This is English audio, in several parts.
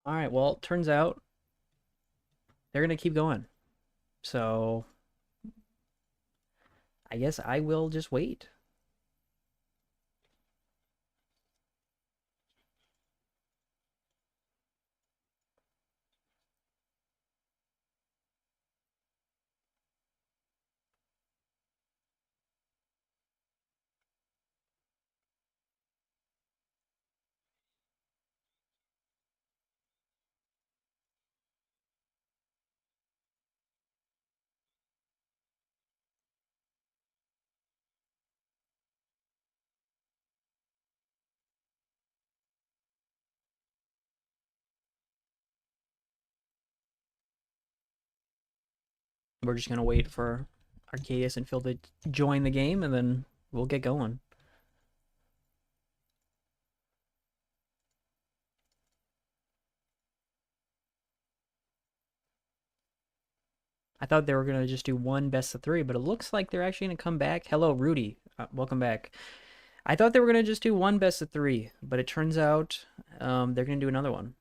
All right, well, it turns out they're going to keep going. So I guess I will just wait. We're just going to wait for Arcadeus and Phil to join the game, and then we'll get going. I thought they were going to just do one best of three, but it looks like they're actually going to come back. Hello, Rudy. Welcome back. I thought they were going to just do one best of three, but it turns out they're going to do another one.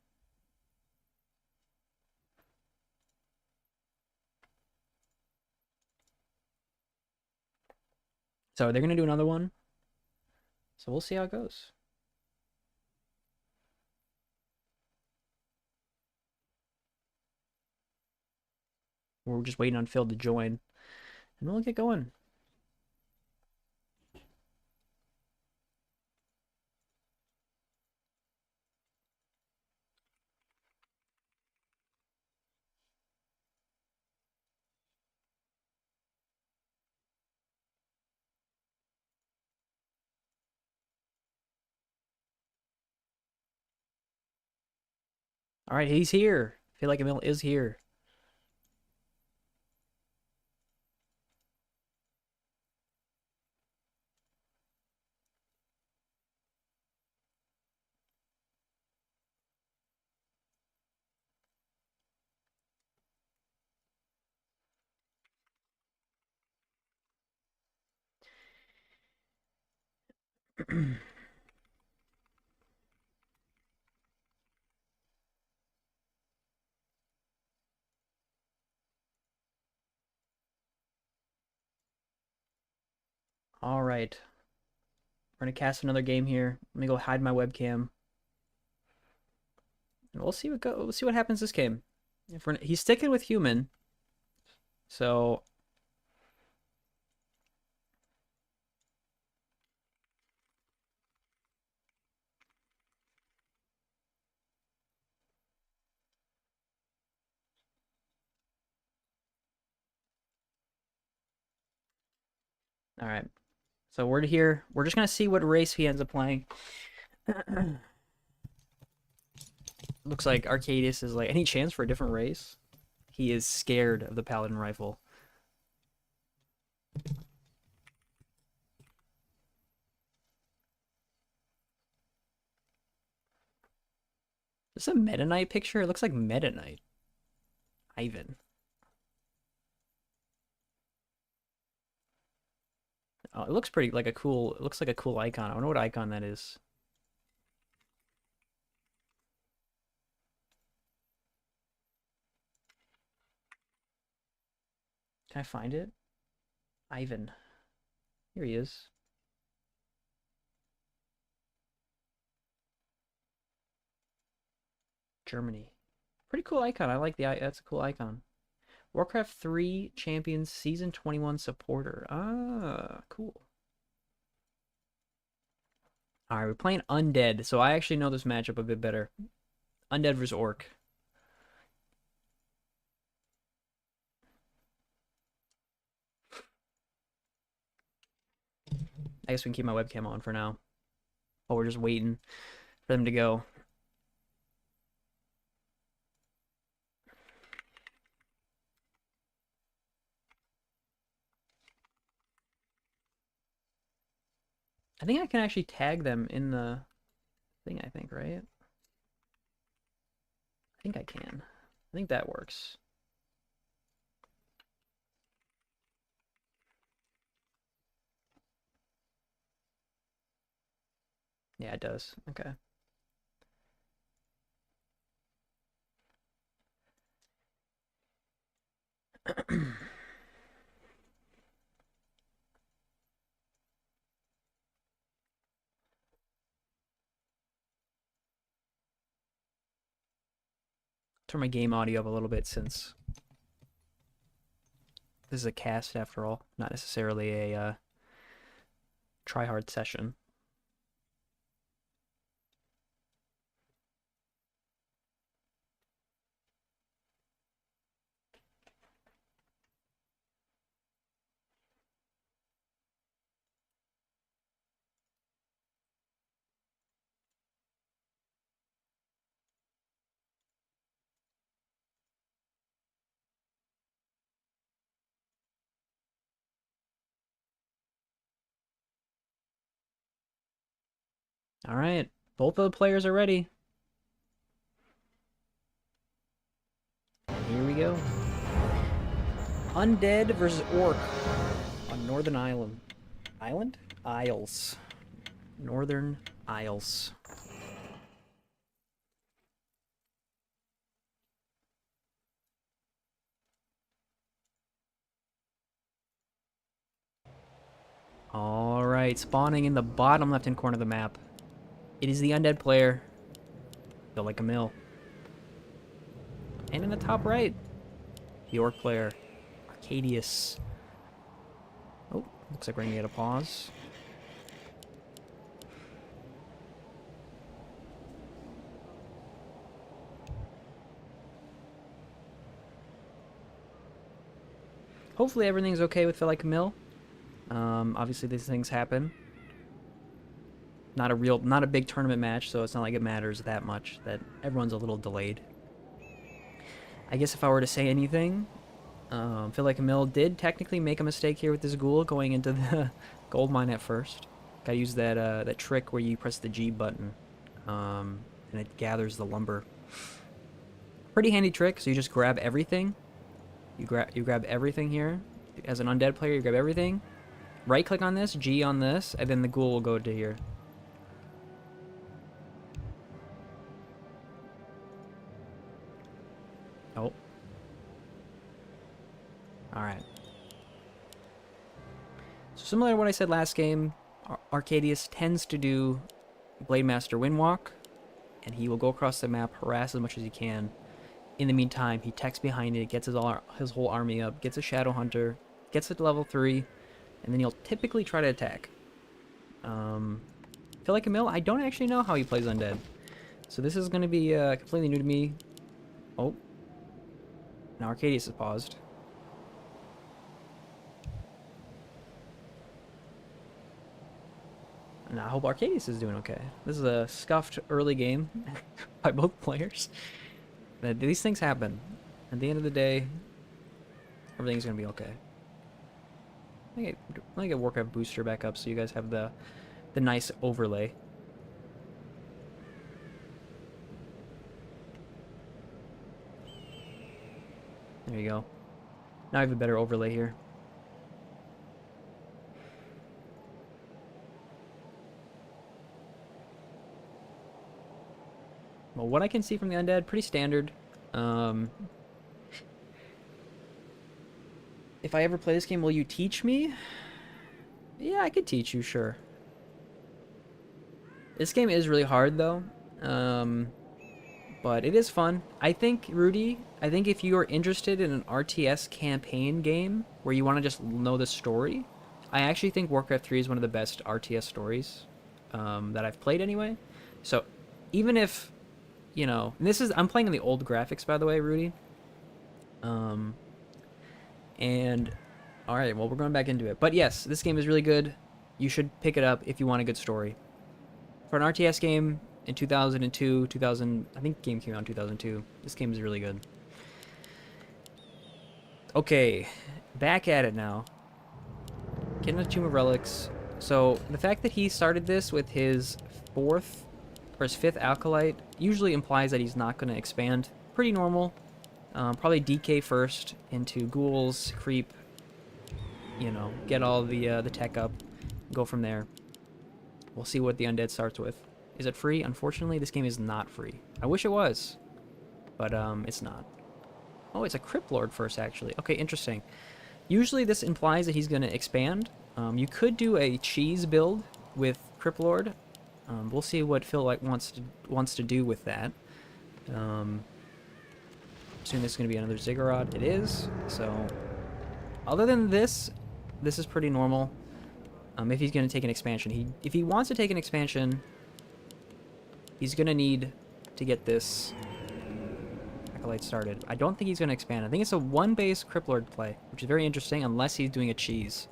So they're going to do another one. So we'll see how it goes. We're just waiting on Phil to join, and we'll get going. All right, he's here. PHILlikeamil is here. All right, we're gonna cast another game here. Let me go hide my webcam, and we'll see what happens this game. He's sticking with human, so all right. So we're here. We're just gonna see what race he ends up playing. Looks like Arcadius is like, any chance for a different race? He is scared of the Paladin rifle. Is this a Meta Knight picture? It looks like Meta Knight. Ivan. Oh, it looks pretty like a cool. It looks like a cool icon. I wonder what icon that is. Can I find it? Ivan. Here he is. Germany. Pretty cool icon. I like the. That's a cool icon. Warcraft 3 Champions Season 21 supporter. Ah, cool. All right, we're playing Undead, so I actually know this matchup a bit better. Undead versus Orc. I guess we can keep my webcam on for now. Oh, we're just waiting for them to go. I think I can actually tag them in the thing, I think, right? I think I can. I think that works. Yeah, it does. Okay. Turn my game audio up a little bit since this is a cast after all, not necessarily a try-hard session. All right, both of the players are ready. Here we go. Undead versus Orc on Northern Island. Island? Isles. Northern Isles. Alright, spawning in the bottom left-hand corner of the map. It is the undead player, PHILlikeamil. And in the top right, the orc player, Arcadeus. Oh, looks like we're gonna get a pause. Hopefully everything's okay with PHILlikeamil. Obviously these things happen. Not a big tournament match, so it's not like it matters that much that everyone's a little delayed. I guess if I were to say anything, PHILlikeamil did technically make a mistake here with this ghoul going into the gold mine at first. Gotta use that trick where you press the G button, and it gathers the lumber. Pretty handy trick. So you just grab everything. You grab everything here. As an undead player, you grab everything. Right click on this, G on this, and then the ghoul will go to here. Oh. Alright. So similar to what I said last game, Arcadeus tends to do Blademaster Windwalk, and he will go across the map, harass as much as he can. In the meantime, he techs behind it, gets his whole army up, gets a Shadow Hunter, gets it to level 3, and then he'll typically try to attack. PHILlikeamil, I don't actually know how he plays undead. So this is going to be completely new to me. Oh. Now Arcadeus is paused. And I hope Arcadeus is doing okay. This is a scuffed early game by both players. These things happen. At the end of the day, everything's going to be okay. Let me get Warcraft Booster back up so you guys have the nice overlay. There you go. Now I have a better overlay here. Well, what I can see from the undead, pretty standard. If I ever play this game, will you teach me? Yeah, I could teach you, sure. This game is really hard, though. But it is fun. I think, Rudy, if you are interested in an RTS campaign game where you want to just know the story, I actually think Warcraft 3 is one of the best RTS stories that I've played anyway. So even if, you know, I'm playing in the old graphics, by the way, Rudy. And all right, well, we're going back into it. But yes, this game is really good. You should pick it up if you want a good story. For an RTS game in 2002, I think the game came out in 2002. This game is really good. Okay, back at it now. Getting a Tomb of Relics. So the fact that he started this with his fifth Acolyte usually implies that he's not going to expand. Pretty normal. Probably DK first into ghouls, creep, you know, get all the tech up, go from there. We'll see what the undead starts with. Is it free? Unfortunately, this game is not free. I wish it was, but it's not. Oh, it's a Crypt Lord first, actually. Okay, interesting. Usually this implies that he's going to expand. You could do a cheese build with Crypt Lord. We'll see what Phil wants to do with that. Assume this is going to be another Ziggurat. It is. So, other than this, this is pretty normal. If he's going to take an expansion, if he wants to take an expansion, he's going to need to get this Acolyte started. I don't think he's going to expand. I think it's a one-base Crypt Lord play, which is very interesting, unless he's doing a cheese.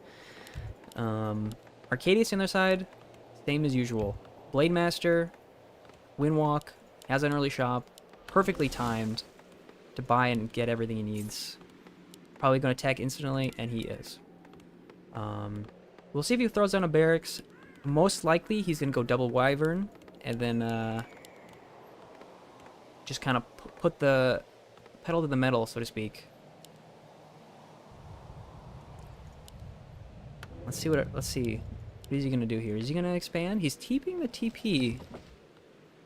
Arcadeus on their side, same as usual. Blade Master, Windwalk, has an early shop, perfectly timed to buy and get everything he needs. Probably going to attack instantly, and he is. We'll see if he throws down a barracks. Most likely, he's going to go double Wyvern, and then just kind of put the pedal to the metal, so to speak. Let's see. What is he going to do here? Is he going to expand? He's keeping the TP.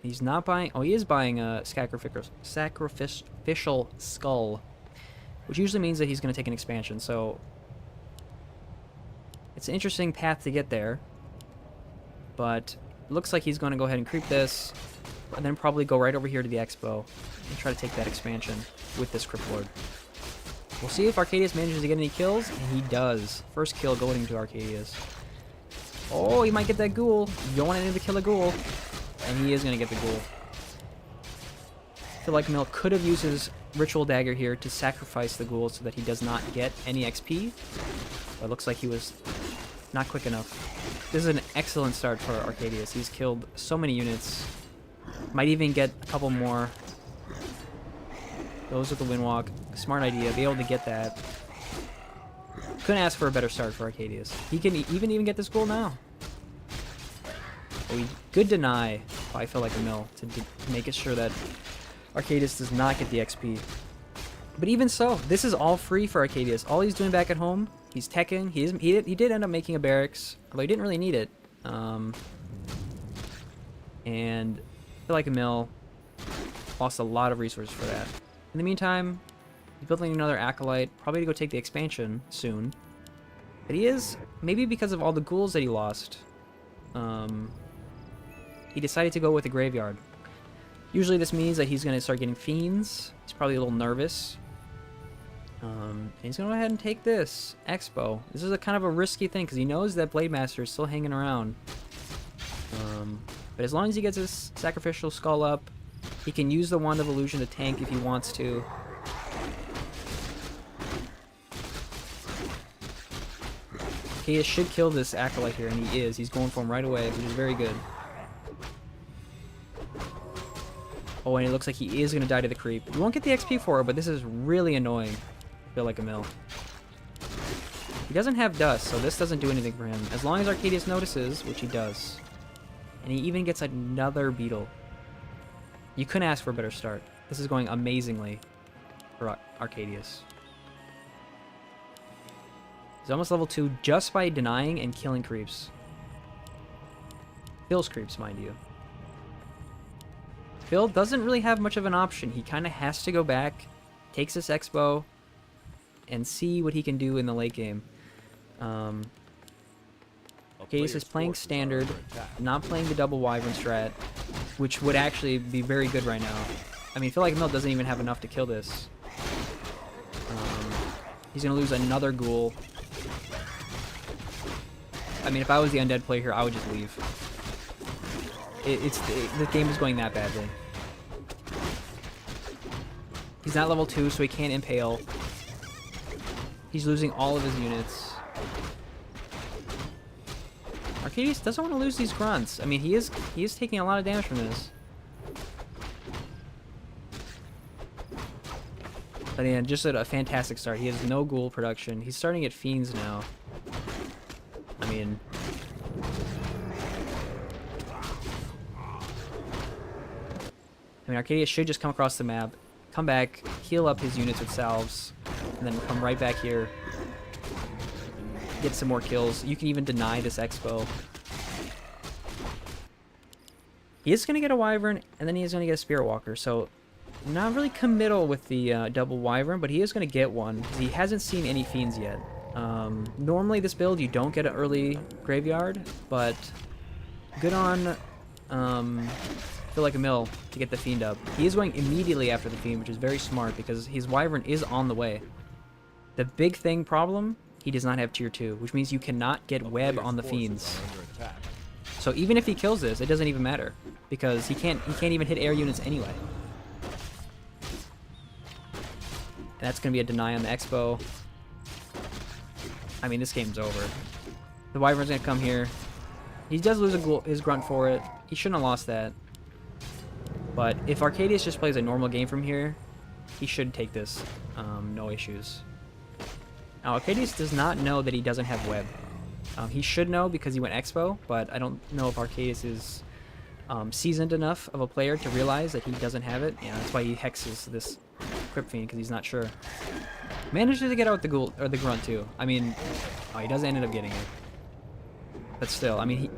He's not buying... Oh, he is buying a sacrificial skull, which usually means that he's going to take an expansion, so... It's an interesting path to get there, but it looks like he's going to go ahead and creep this, and then probably go right over here to the Expo and try to take that expansion with this Crypt Lord. We'll see if Arcadeus manages to get any kills, and he does. First kill going to Arcadeus. Oh, he might get that ghoul. You don't want him to kill a ghoul, and he is going to get the ghoul. PHILlikeamil could have used his Ritual Dagger here to sacrifice the ghoul so that he does not get any XP. But it looks like he was not quick enough. This is an excellent start for Arcadeus. He's killed so many units. Might even get a couple more. Goes with the Windwalk. Smart idea. Be able to get that. Couldn't ask for a better start for Arcadeus. He can even get this goal now. Good deny by PHILlikeamil to make it sure that Arcadeus does not get the XP. But even so, this is all free for Arcadeus. All he's doing back at home, he's teching. He did end up making a barracks, although he didn't really need it. And PHILlikeamil lost a lot of resources for that. In the meantime, he's building another Acolyte, probably to go take the expansion soon. But he is, maybe because of all the ghouls that he lost, he decided to go with the Graveyard. Usually this means that he's going to start getting Fiends. He's probably a little nervous. And he's going to go ahead and take this Expo. This is a kind of a risky thing because he knows that Blade Master is still hanging around. But as long as he gets his Sacrificial Skull up, he can use the Wand of Illusion to tank if he wants to. He should kill this Acolyte here, and he is. He's going for him right away, which is very good. Oh, and it looks like he is going to die to the creep. You won't get the XP for it, but this is really annoying. PHILlikeamil. He doesn't have dust, so this doesn't do anything for him. As long as Arcadeus notices, which he does. And he even gets another beetle. You couldn't ask for a better start. This is going amazingly for Arcadeus. He's almost level 2 just by denying and killing creeps. Phil's creeps, mind you. Phil doesn't really have much of an option. He kind of has to go back, takes this Expo, and see what he can do in the late game. Arcadeus is playing standard, not playing the double Wyvern strat, which would actually be very good right now. I mean, PHILlikeamil doesn't even have enough to kill this. He's going to lose another ghoul. I mean, if I was the undead player here, I would just leave. The game is going that badly. He's not level 2, so he can't impale. He's losing all of his units. Arcadeus doesn't want to lose these grunts. I mean, he is taking a lot of damage from this. But yeah, just a fantastic start. He has no ghoul production. He's starting at Fiends now. I mean... Arcadeus should just come across the map, come back, heal up his units with salves, and then come right back here. Get some more kills. You can even deny this Expo. He is going to get a Wyvern, and then he is going to get a Spirit Walker, so Not really committal with the double Wyvern, but he is going to get one. He hasn't seen any Fiends yet. Normally this build, you don't get an early Graveyard, but good on PHILlikeamil to get the Fiend up. He is going immediately after the Fiend, which is very smart because his Wyvern is on the way. The big thing problem, he does not have tier 2, which means you cannot get web on the Fiends. So even if he kills this, it doesn't even matter because he can't even hit air units anyway. And that's going to be a deny on the Expo. I mean, this game's over. The Wyvern's going to come here. He does lose his grunt for it. He shouldn't have lost that. But if Arcadeus just plays a normal game from here, he should take this. No issues. Now, Arcadeus does not know that he doesn't have web. He should know because he went Expo, but I don't know if Arcadeus is seasoned enough of a player to realize that he doesn't have it. Yeah, that's why he hexes this Crypt Fiend, because he's not sure. Manages to get out the ghoul or the grunt too. I mean, oh, he does end up getting it. But still, I mean,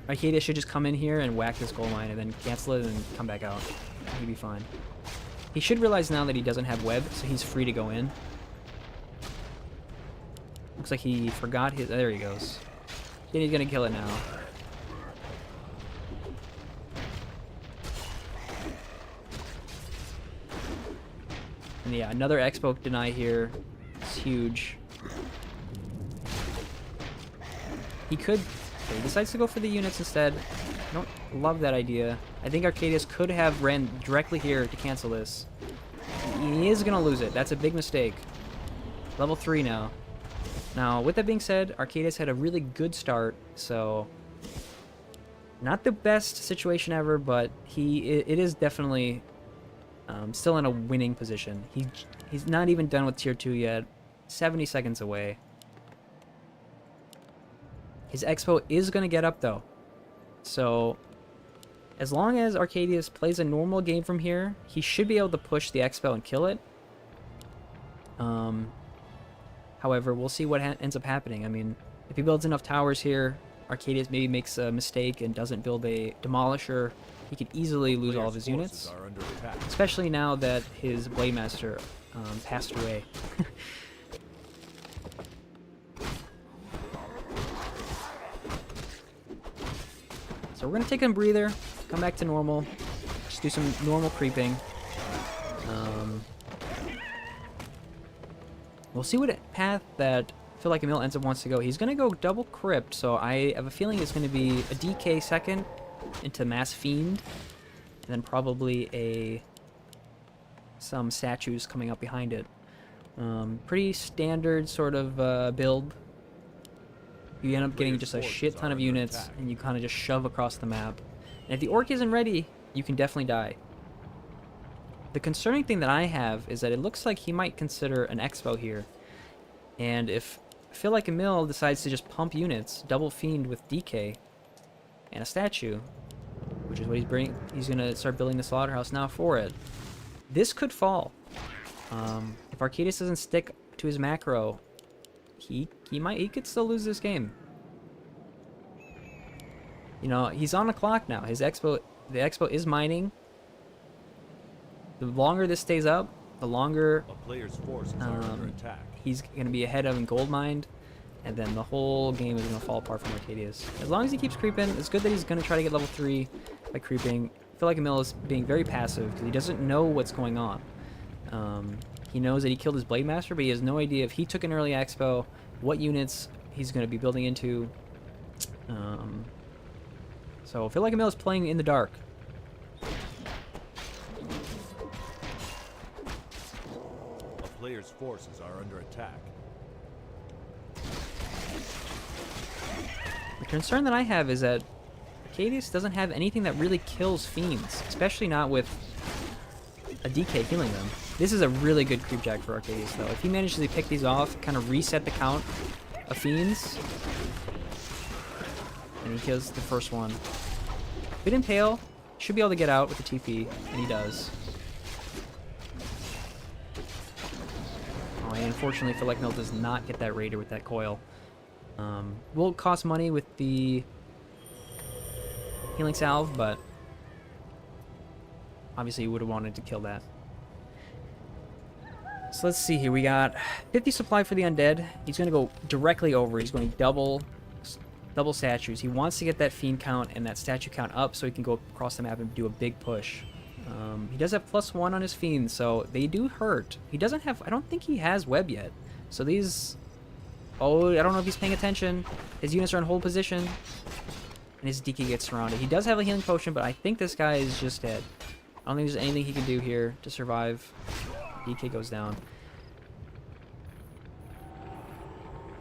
Arcadeus should just come in here and whack this gold mine and then cancel it and come back out. He'd be fine. He should realize now that he doesn't have web, so he's free to go in. Looks like he forgot his... There he goes. Then he's gonna kill it now. And yeah, another Expo deny here. It's huge. He could... Okay, he decides to go for the units instead. I don't love that idea. I think Arcadeus could have ran directly here to cancel this. He is going to lose it. That's a big mistake. Level 3 now. Now, with that being said, Arcadeus had a really good start, so... Not the best situation ever, but it is definitely... still in a winning position. He's not even done with tier 2 yet. 70 seconds away. His Expo is going to get up though. So as long as Arcadeus plays a normal game from here, he should be able to push the Expo and kill it. However, we'll see what ends up happening. I mean, if he builds enough towers here, Arcadeus maybe makes a mistake and doesn't build a Demolisher. He could easily lose all of his units, especially now that his Blade Master passed away. So we're going to take a breather, come back to normal, just do some normal creeping. We'll see what path that PHILlikeamil ends up wants to go. He's going to go double Crypt, so I have a feeling it's going to be a DK second into Mass Fiend, and then probably some statues coming up behind it. Pretty standard sort of build. You end up getting just a shit ton of units, and you kind of just shove across the map. And if the Orc isn't ready, you can definitely die. The concerning thing that I have is that it looks like he might consider an Expo here. And if PHILlikeamil decides to just pump units, double Fiend with DK, and a statue, which is what he's going to start building the Slaughterhouse now for it, this could fall. If Arcadeus doesn't stick to his macro, he could still lose this game. You know, he's on the clock now. The Expo is mining. The longer this stays up, the longer he's going to be ahead of in gold mined, and then the whole game is going to fall apart from Arcadeus. As long as he keeps creeping, it's good that he's going to try to get level 3 by creeping. I feel like PHILlikeamil is being very passive because he doesn't know what's going on. He knows that he killed his Blade Master, but he has no idea if he took an early Expo, what units he's going to be building into. So PHILlikeamil is playing in the dark. A player's forces are under attack. The concern that I have is that Arcadeus doesn't have anything that really kills Fiends, especially not with a DK healing them. This is a really good creep jack for Arcadeus, though. If he manages to pick these off, kind of reset the count of Fiends, and he kills the first one. Bit Impale should be able to get out with the TP, and he does. Oh, and unfortunately, PHILlikeamil does not get that Raider with that coil. Will cost money with the healing salve, but Obviously, you would have wanted to kill that. So let's see here. We got 50 supply for the undead. He's going to go directly over. He's going double statues. He wants to get that fiend count and that statue count up so he can go across the map and do a big push. He does have +1 on his fiends, so they do hurt. He doesn't have... I don't think he has web yet. So these... Oh, I don't know if he's paying attention. His units are in hold position. And his DK gets surrounded. He does have a healing potion, but I think this guy is just dead. I don't think there's anything he can do here to survive. DK goes down.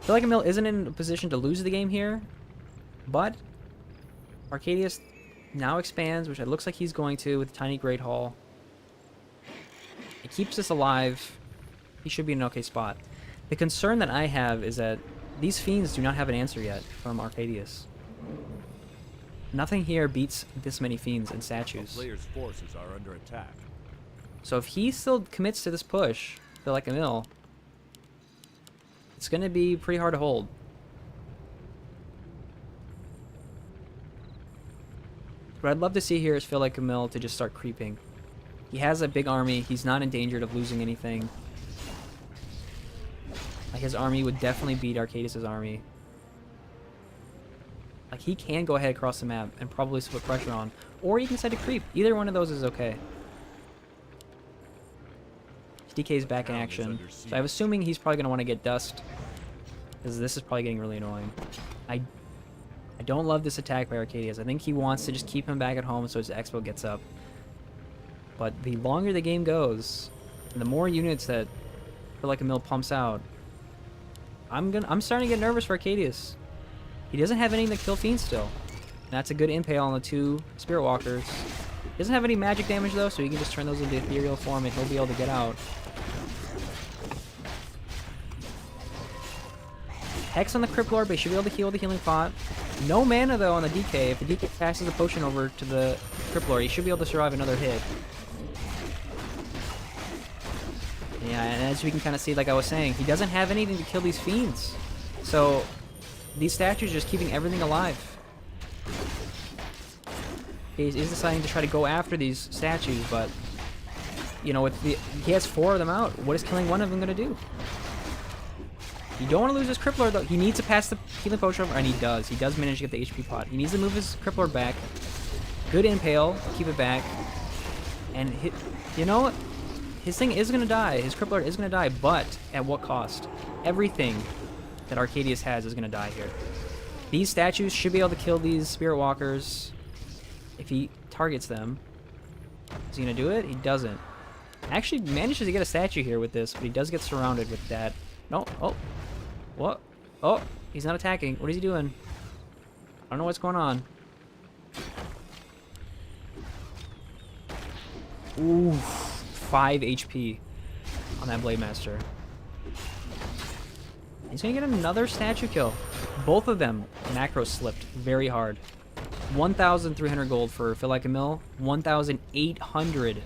PHILlikeamil isn't in a position to lose the game here, but Arcadeus now expands, which it looks like he's going to with Tiny Great Hall. It keeps us alive. He should be in an okay spot. The concern that I have is that these fiends do not have an answer yet from Arcadeus. Nothing here beats this many fiends and A statues. player's forces are under attack. So if he still commits to this push, PHILlikeamil, it's going to be pretty hard to hold. What I'd love to see here is PHILlikeamil to just start creeping. He has a big army. He's not in danger of losing anything. Like, his army would definitely beat Arcadeus' army. Like, he can go ahead across the map and probably put pressure on. Or he can set a creep. Either one of those is okay. DK's back in action. So I'm assuming he's probably going to want to get dust. Because this is probably getting really annoying. I don't love this attack by Arcadeus. I think he wants to just keep him back at home so his expo gets up. But the longer the game goes, and the more units that PHILlikeamil pumps out, I'm starting to get nervous for Arcadeus. He doesn't have anything to kill fiends still. And that's a good impale on the 2 Spirit Walkers. He doesn't have any magic damage though, so he can just turn those into ethereal form and he'll be able to get out. Hex on the Crypt Lord, but he should be able to heal the healing pot. No mana though on the DK. If the DK passes the potion over to the Crypt Lord, he should be able to survive another hit. Yeah, and as we can kind of see, like I was saying, he doesn't have anything to kill these fiends. So these statues are just keeping everything alive. He's deciding to try to go after these statues, but you know, he has 4 of them out. What is killing one of them going to do? You don't want to lose his Crypt Lord, though. He needs to pass the healing potion over, and he does. He does manage to get the HP pot. He needs to move his Crypt Lord back. Good impale. Keep it back. And, you know what? His thing is going to die. His Crypt Lord is going to die, but at what cost? Everything that Arcadeus has is going to die here. These statues should be able to kill these Spirit Walkers if he targets them. Is he going to do it? He doesn't. Actually manages to get a statue here with this, but he does get surrounded with that. No. Oh. What? Oh. He's not attacking. What is he doing? I don't know what's going on. Ooh. 5 HP on that Blade Master. He's going to get another statue kill. Both of them macro slipped very hard. 1,300 gold for PHILlikeamil. 1,800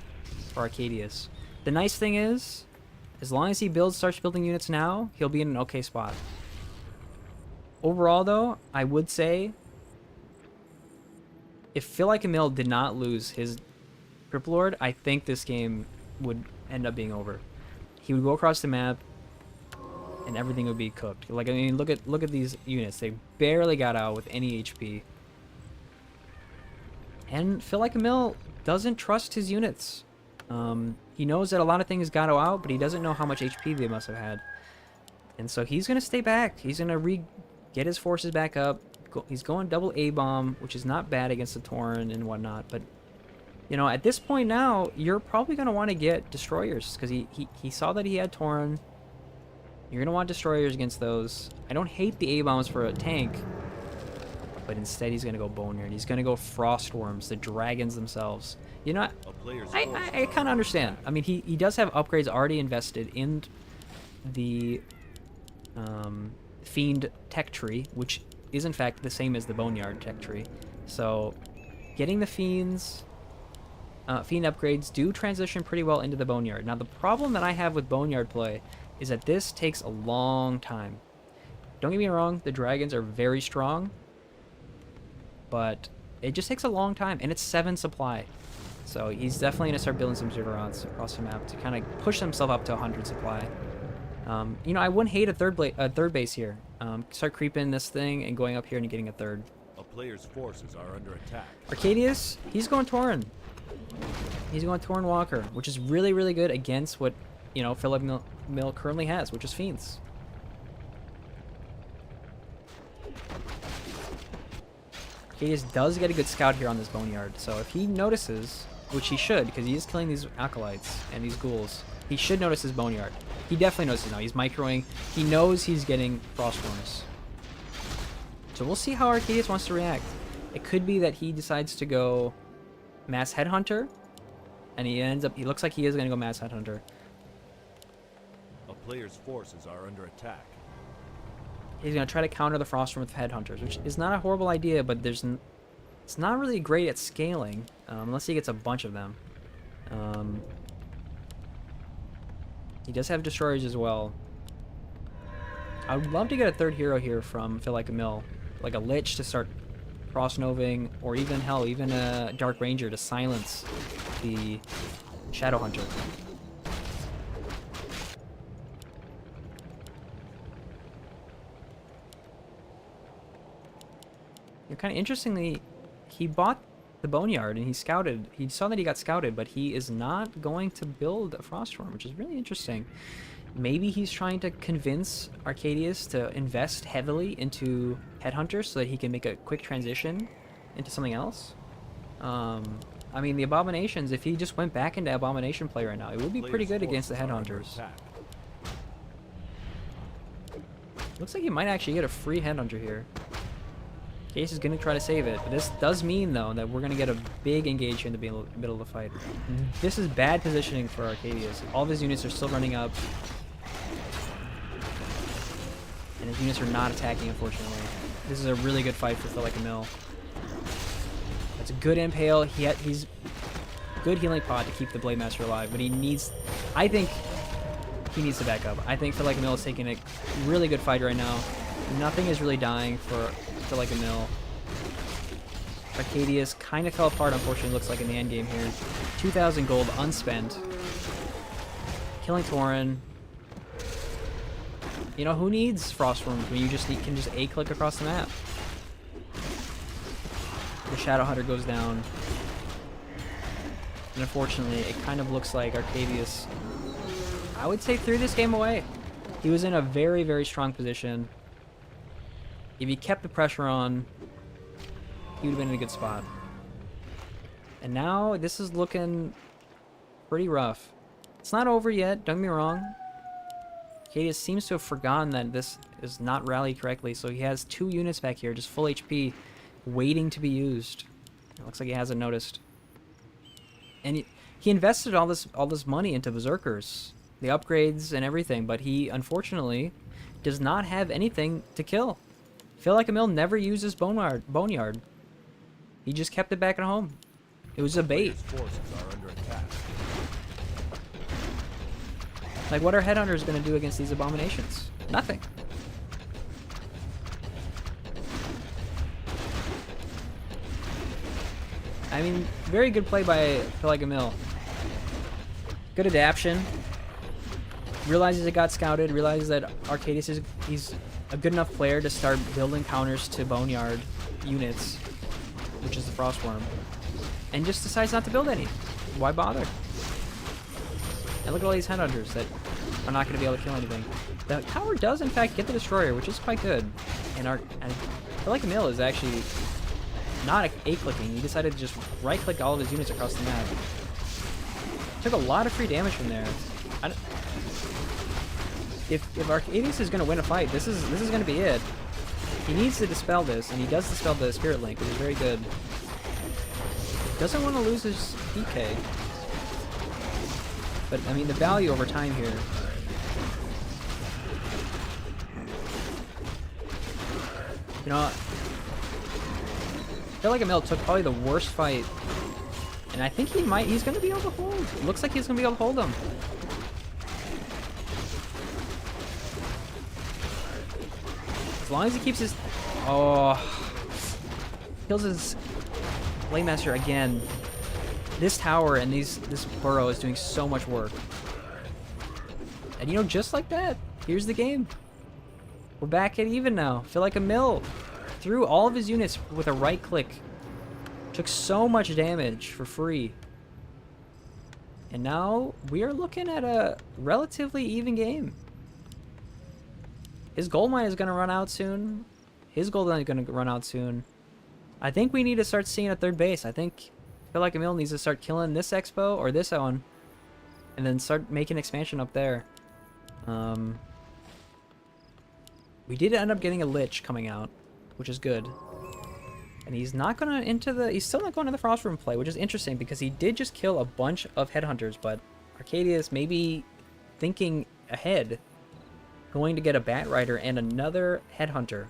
for Arcadeus. The nice thing is, as long as he starts building units now, he'll be in an okay spot. Overall, though, I would say, if PHILlikeamil did not lose his Crypt Lord, I think this game would end up being over. He would go across the map, and everything would be cooked. Like, I mean, look at these units. They barely got out with any HP. And PHILlikeamil doesn't trust his units. He knows that a lot of things got out, but he doesn't know how much HP they must have had. And so he's going to stay back. He's going to get his forces back up. He's going double A-bomb, which is not bad against the Tauren and whatnot. But, you know, at this point now, you're probably going to want to get destroyers, because he saw that he had Tauren. You're going to want destroyers against those. I don't hate the A-bombs for a tank, but instead he's going to go Boneyard. He's going to go Frost Worms, the dragons themselves. You know, I kind of understand. I mean, he does have upgrades already invested in the Fiend tech tree, which is in fact the same as the Boneyard tech tree. So getting the Fiends, Fiend upgrades do transition pretty well into the Boneyard. Now the problem that I have with Boneyard play is that this takes a long time. Don't get me wrong, the dragons are very strong, but it just takes a long time, and it's 7 supply. So he's definitely going to start building some ziggurats across the map to kind of push himself up to 100 supply. You know, I wouldn't hate a third base here. Start creeping this thing and going up here and getting a third. A player's forces are under attack. Arcadeus, he's going Tauren. He's going Tauren Walker, which is really, really good against what, you know, PHILlikeamil currently has, which is Fiends. Arcadeus does get a good scout here on this Boneyard, so if he notices, which he should, because he is killing these acolytes and these ghouls, he should notice his Boneyard. He definitely notices now. He's microing. He knows he's getting Frostworms. So we'll see how Arcadeus wants to react. It could be that he decides to go Mass Headhunter, and he looks like he is going to go Mass Headhunter. A player's forces are under attack. He's going to try to counter the Frostworm with Headhunters, which is not a horrible idea, but it's not really great at scaling, unless he gets a bunch of them. He does have Destroyers as well. I would love to get a third hero here from PHILlikeamil, like a Lich to start cross-noving, or even, hell, even a Dark Ranger to silence the Shadow Hunter. Kind of interestingly, he bought the Boneyard and he scouted. He saw that he got scouted, but he is not going to build a Frostworm, which is really interesting. Maybe he's trying to convince Arcadeus to invest heavily into Headhunters so that he can make a quick transition into something else. I mean, the Abominations, if he just went back into Abomination play right now, it would be pretty good against the Headhunters. Looks like he might actually get a free Headhunter here. Case is going to try to save it, but this does mean, though, that we're going to get a big engage here in the middle of the fight. This is bad positioning for Arcadeus. All of his units are still running up, and his units are not attacking, unfortunately. This is a really good fight for PHILlikeamil. That's a good impale. He's good healing pod to keep the Blade Master alive, but he needs... I think he needs to back up. I think PHILlikeamil is taking a really good fight right now. Nothing is really dying for PHILlikeamil. Arcadeus kind of fell apart, unfortunately, looks like in the end game here. 2,000 gold unspent. Killing Tauren. You know, who needs Frostworms when you just can just A-click across the map? The Shadow Hunter goes down. And unfortunately, it kind of looks like Arcadeus, I would say, threw this game away. He was in a very, very strong position. If he kept the pressure on, he would have been in a good spot. And now, this is looking pretty rough. It's not over yet, don't get me wrong. Arcadeus seems to have forgotten that this is not rallied correctly, so he has 2 units back here, just full HP, waiting to be used. It looks like he hasn't noticed. And he invested all this money into Berserkers, the upgrades and everything, but he, unfortunately, does not have anything to kill. PHILlikeamil never uses Boneyard. He just kept it back at home. It was a bait. Forces are under attack. Like, what are Headhunters going to do against these Abominations? Nothing. I mean, very good play by PHILlikeamil. Good adaptation. Realizes it got scouted. Realizes that Arcadeus he's a good enough player to start building counters to Boneyard units, which is the Frostworm, and just decides not to build any. Why bother? And look at all these Headhunters that are not going to be able to kill anything. The tower does, in fact, get the Destroyer, which is quite good. And PHILlikeamil is actually not A-clicking. He decided to just right-click all of his units across the map. Took a lot of free damage from there. If Arcadeus is going to win a fight, this is going to be it. He needs to dispel this, and he does dispel the Spirit Link, which is very good. Doesn't want to lose his DK. But, I mean, the value over time here. You know, PHILlikeamil took probably the worst fight. And I think he's going to be able to hold. It looks like he's going to be able to hold him. As long as he keeps his... Oh. Kills his Blade Master again. This tower and this burrow is doing so much work. And you know, just like that, here's the game. We're back at even now. Feel like a mill. Threw all of his units with a right click. Took so much damage for free. And now we are looking at a relatively even game. His gold mine is going to run out soon. His gold mine is going to run out soon. I think we need to start seeing a third base. I think PHILlikeamil needs to start killing this expo or this one. And then start making expansion up there. We did end up getting a Lich coming out, which is good. And he's not gonna he's still not going to the Frost Room play, which is interesting because he did just kill a bunch of headhunters, but Arcadeus maybe thinking ahead, going to get a Bat Rider and another headhunter.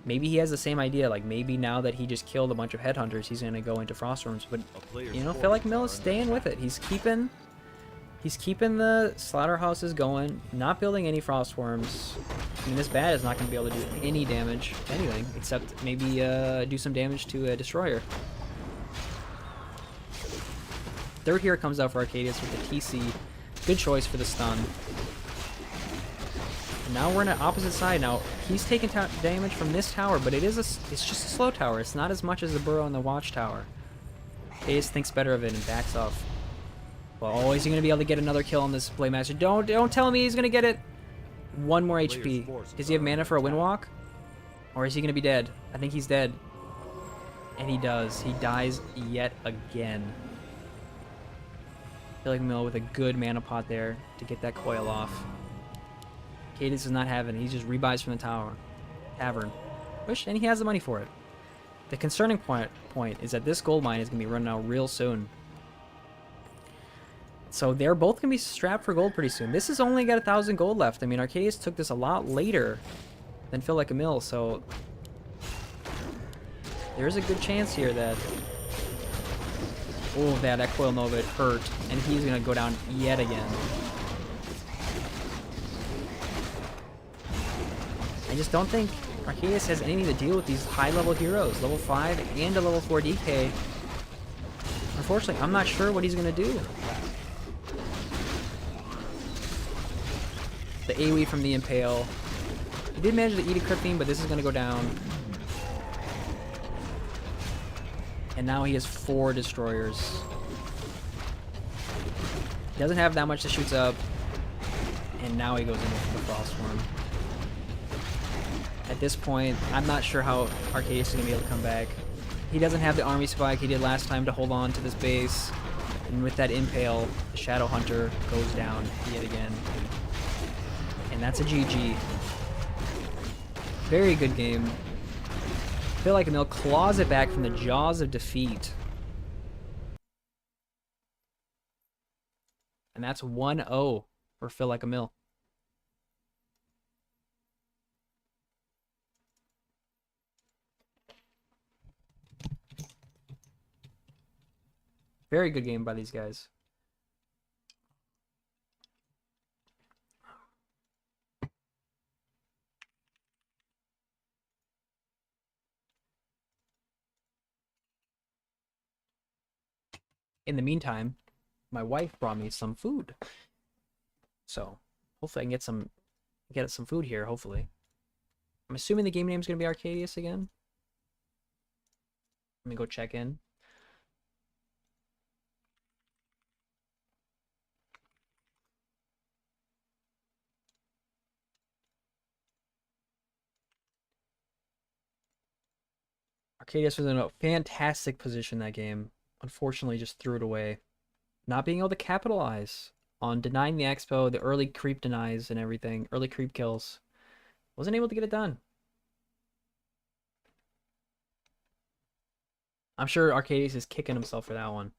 Maybe he has the same idea, like maybe now that he just killed a bunch of headhunters, he's gonna go into Frost Rooms, but you know, PHILlikeamil is staying with it. He's keeping the slaughterhouses going, not building any frost worms. I mean, this bat is not going to be able to do any damage to anything, except maybe do some damage to a destroyer. Third hero comes out for Arcadeus with the TC. Good choice for the stun. And now we're on the opposite side. Now, he's taking damage from this tower, but it's just a slow tower. It's not as much as the burrow and the watchtower. Arcadeus thinks better of it and backs off. Well, is he going to be able to get another kill on this Blademaster? Don't tell me he's going to get it. One more HP. Does he have mana for a Windwalk? Or is he going to be dead? I think he's dead. And he does. He dies yet again. PHILlikeamil with a good mana pot there to get that coil off. Cadence does not have it. He just rebuys from the tavern. And he has the money for it. The concerning point is that this gold mine is going to be running out real soon. So they're both going to be strapped for gold pretty soon. This has only got 1,000 gold left. I mean, Arcadeus took this a lot later than PHILlikeamil, so there's a good chance here that... Oh, that Coil Nova hurt, and he's going to go down yet again. I just don't think Arcadeus has anything to deal with these high-level heroes. Level 5 and a level 4 DK. Unfortunately, I'm not sure what he's going to do. The AoE from the Impale. He did manage to eat a crit beam, but this is going to go down. And now he has 4 destroyers. He doesn't have that much that shoots up. And now he goes into the Frostworm. At this point, I'm not sure how Arcadeus is going to be able to come back. He doesn't have the army spike he did last time to hold on to this base. And with that Impale, the Shadow Hunter goes down yet again. And that's a GG. Very good game. PHILlikeamil claws it back from the jaws of defeat. And that's 1-0 for PHILlikeamil. Very good game by these guys. In the meantime, my wife brought me some food. So, hopefully I can get some food here, hopefully. I'm assuming the game name is going to be Arcadeus again. Let me go check in. Arcadeus was in a fantastic position that game. Unfortunately, just threw it away. Not being able to capitalize on denying the expo, the early creep denies and everything, early creep kills. Wasn't able to get it done. I'm sure Arcadeus is kicking himself for that one.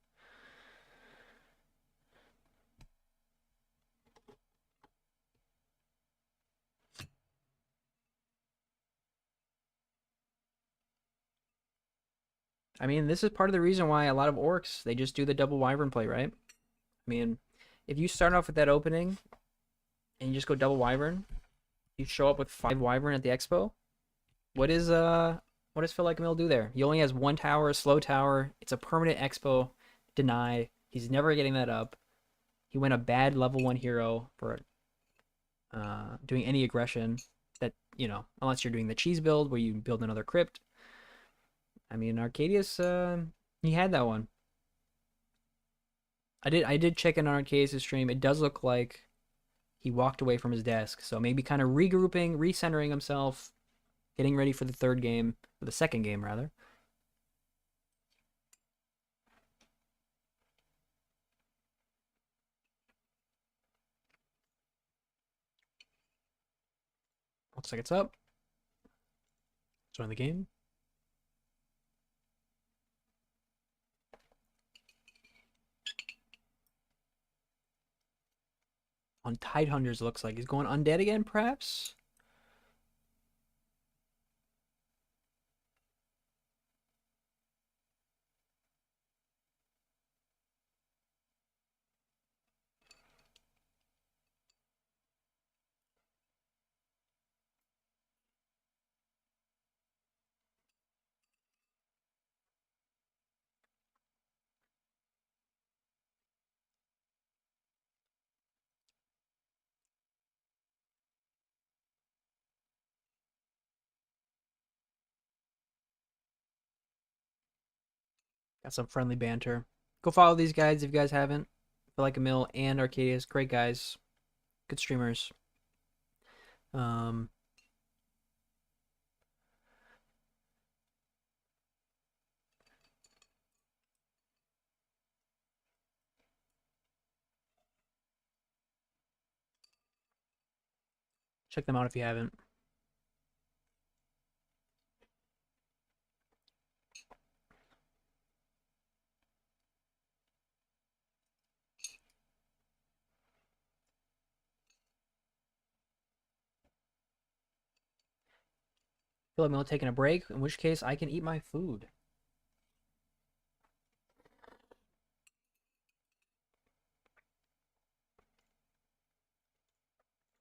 I mean, this is part of the reason why a lot of orcs, they just do the double wyvern play, right? I mean, if you start off with that opening and you just go double wyvern, you show up with 5 wyvern at the expo. What is What does PHILlikeamil do there? He only has one tower, slow tower. It's a permanent expo. Deny. He's never getting that up. He went a bad level 1 hero for doing any aggression that, unless you're doing the cheese build where you build another crypt. I mean, Arcadius, he had that one. I did check in on Arcadius' stream. It does look like he walked away from his desk. So maybe kind of regrouping, recentering himself, getting ready for the third game, or the second game, rather. Looks like it's up. Join the game. On Tidehunters, looks like he's going undead again, perhaps? Got some friendly banter. Go follow these guys if you guys haven't. PHILlikeamil and Arcadius, great guys, good streamers. Um, check them out if you haven't. PHILlikeamil taking a break, in which case I can eat my food.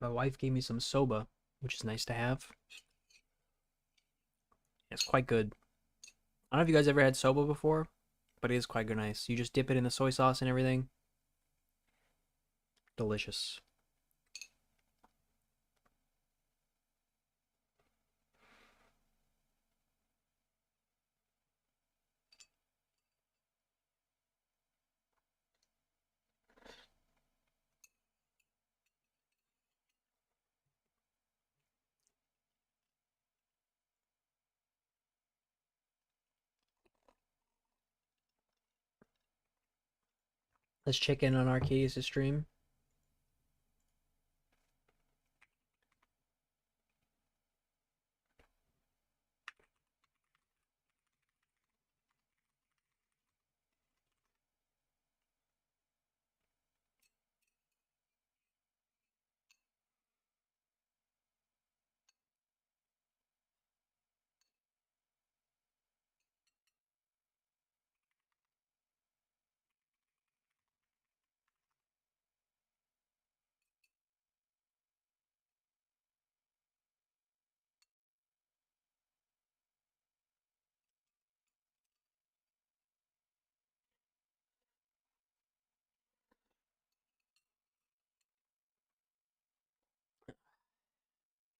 My wife gave me some soba, which is nice to have. It's quite good. I don't know if you guys ever had soba before, but it is quite good, nice. You just dip it in the soy sauce and everything. Delicious. Let's check in on Arcadius' stream.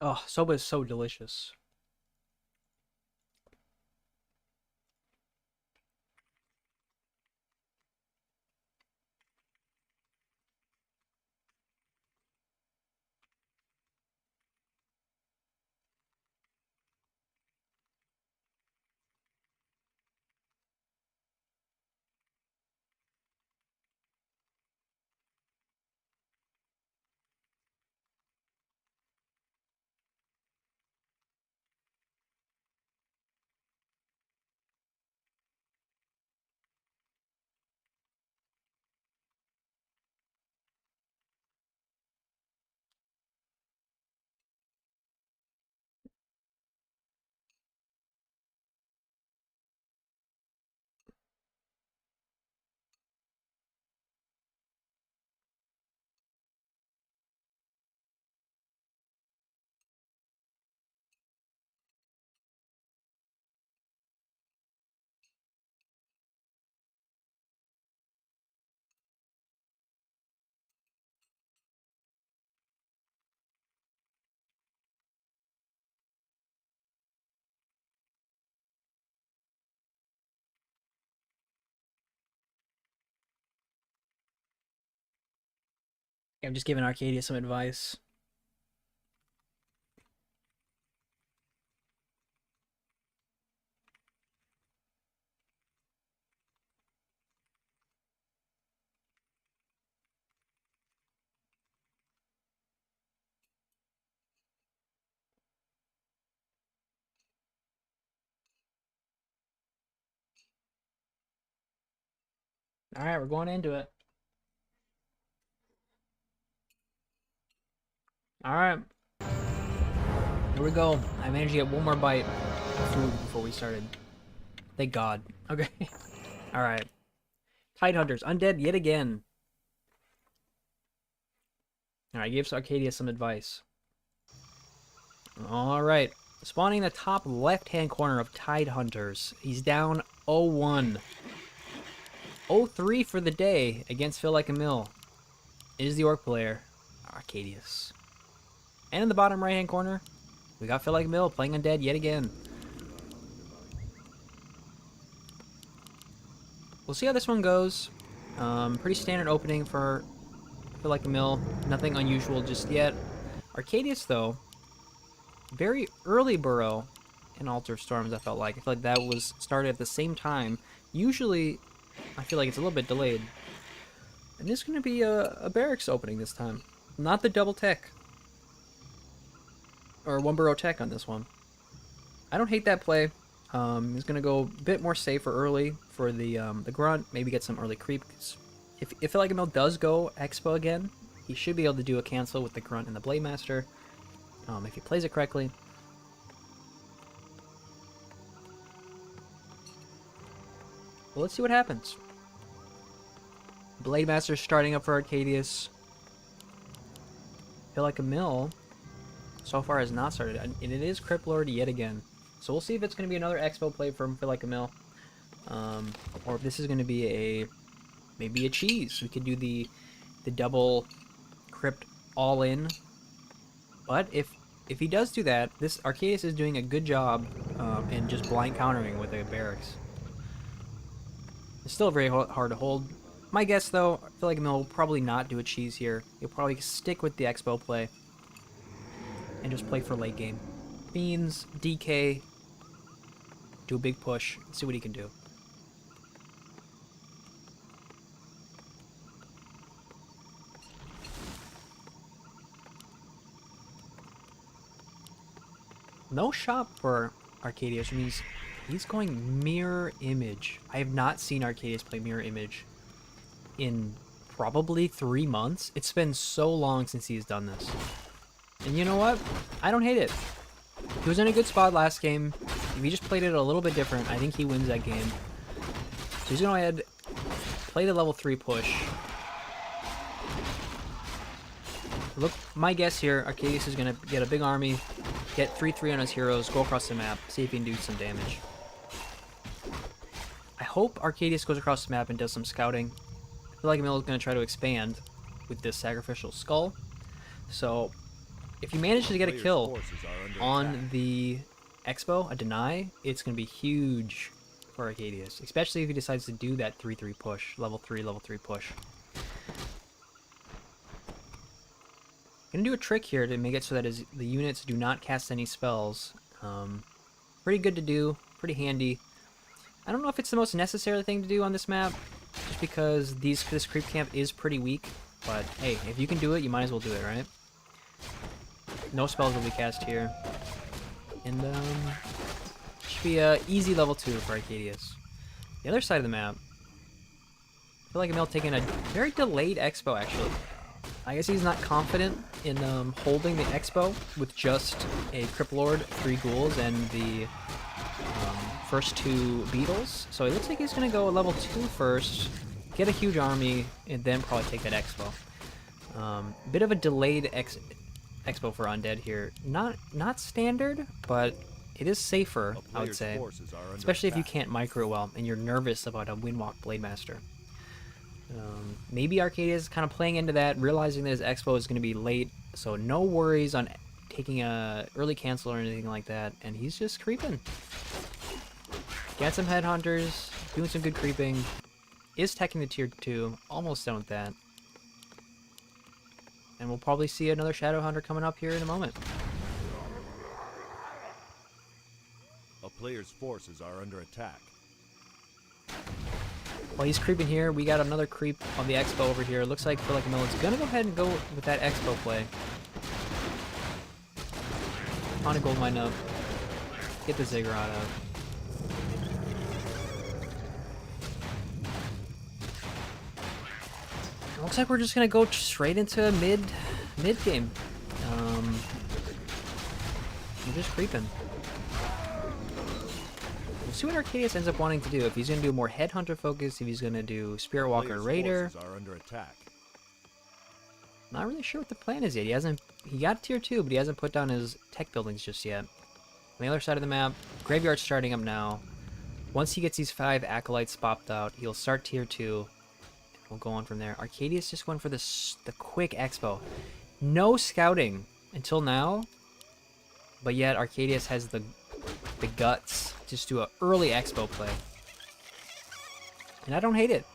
Oh, soba is so delicious. I'm just giving Arcadia some advice. All right, we're going into it. All right, here we go. I managed to get one more bite of food before we started. Thank God. Okay. All right. Tidehunters, undead yet again. All right, I gave Arcadia some advice. All right. Spawning in the top left-hand corner of Tidehunters. He's down 0-1. 0-3 for the day against PHILlikeamil. Is the orc player, Arcadeus. And in the bottom right-hand corner, we got PHILlikeamil playing undead yet again. We'll see how this one goes. Pretty standard opening for PHILlikeamil. Nothing unusual just yet. Arcadeus, though, very early burrow in Altar Storms, I feel like that was started at the same time. Usually, I feel like it's a little bit delayed. And this is going to be a barracks opening this time. Not the double tech. Or one burrow tech on this one. I don't hate that play. He's going to go a bit more safer early for the grunt. Maybe get some early creep. If PHILlikeamil does go Expo again, he should be able to do a cancel with the grunt and the Blade Master. If he plays it correctly. Well, let's see what happens. Blade Master starting up for Arcadeus. PHILlikeamil so far has not started, and it is Crypt Lord yet again. So we'll see if it's going to be another Expo play from PHILlikeamil, or if this is going to be maybe a cheese. We could do the double Crypt all in. But if he does do that, this Arcadeus is doing a good job in just blind countering with the barracks. It's still very hard to hold. My guess, though, I feel like Mill will probably not do a cheese here. He'll probably stick with the Expo play and just play for late game. Fiends, DK, do a big push, see what he can do. No shop for Arcadeus, which means he's going Mirror Image. I have not seen Arcadeus play Mirror Image in probably 3 months. It's been so long since he's done this. And you know what? I don't hate it. He was in a good spot last game. If he just played it a little bit different, I think he wins that game. So he's going to go ahead, play the level 3 push. Look, my guess here, Arcadeus is going to get a big army, get 3-3 on his heroes, go across the map, see if he can do some damage. I hope Arcadeus goes across the map and does some scouting. I feel like PHILlikeamil is going to try to expand with this Sacrificial Skull. So, if he manages to get a kill on the Expo, a deny, it's going to be huge for Arcadeus. Especially if he decides to do that 3-3 push, level 3 push. Gonna do a trick here to make it so that the units do not cast any spells. Pretty good to do, pretty handy. I don't know if it's the most necessary thing to do on this map, just because this creep camp is pretty weak. But hey, if you can do it, you might as well do it, right? No spells will be cast here, and should be a easy level 2 for Arcadeus. The other side of the map, I feel like PHILlikeamil taking a very delayed Expo actually. I guess he's not confident in holding the Expo with just a Crypt Lord, 3 ghouls, and the first 2 beetles. So it looks like he's going to go level 2 first, get a huge army, and then probably take that Expo. Bit of a delayed Expo for Undead here. Not standard, but it is safer, I would say. Especially if you can't micro well and you're nervous about a Windwalk Blade Master. Maybe Arcadeus is kind of playing into that, realizing that his Expo is going to be late, so no worries on taking a early cancel or anything like that, and he's just creeping. Got some headhunters, doing some good creeping, is teching the tier 2, almost done with that. And we'll probably see another Shadow Hunter coming up here in a moment. A player's forces are under attack. While he's creeping here, we got another creep on the Expo over here. Looks like PHILlikeamil is gonna go ahead and go with that Expo play. On a gold mine up. Get the Ziggurat out. Looks like we're just gonna go straight into mid game. We're just creeping. We'll see what Arcadeus ends up wanting to do. If he's gonna do more Headhunter focus, if he's gonna do Spirit Walker Raider. Forces are under attack. Not really sure what the plan is yet. He got tier 2, but he hasn't put down his tech buildings just yet. On the other side of the map, Graveyard's starting up now. Once he gets these 5 Acolytes popped out, he'll start tier 2. We'll go on from there. Arcadeus just went for the quick Expo. No scouting until now, but yet Arcadeus has the guts to just do an early Expo play. And I don't hate it.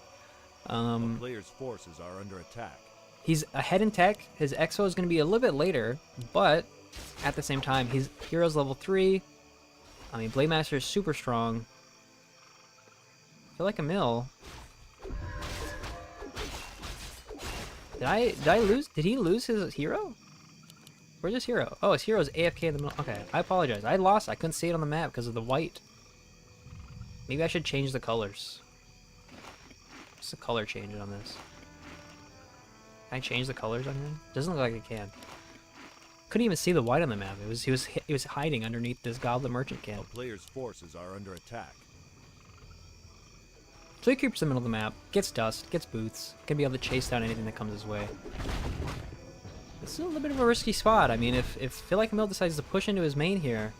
A player's forces are under attack. He's ahead in tech. His Expo is going to be a little bit later, but at the same time, his hero's level 3. I mean, Blade Master is super strong. PHILlikeamil. Did I lose? Did he lose his hero? Where's his hero? Oh, his hero's AFK in the middle. Okay, I apologize. I lost. I couldn't see it on the map because of the white. Maybe I should change the colors. What's the color change on this? Can I change the colors on here? Doesn't look like I can. Couldn't even see the white on the map. He was hiding underneath this Goblet Merchant camp. A player's forces are under attack. So he creeps in the middle of the map, gets dust, gets boots, can be able to chase down anything that comes his way. This is a little bit of a risky spot. I mean, if PHILlikeamil decides to push into his main here,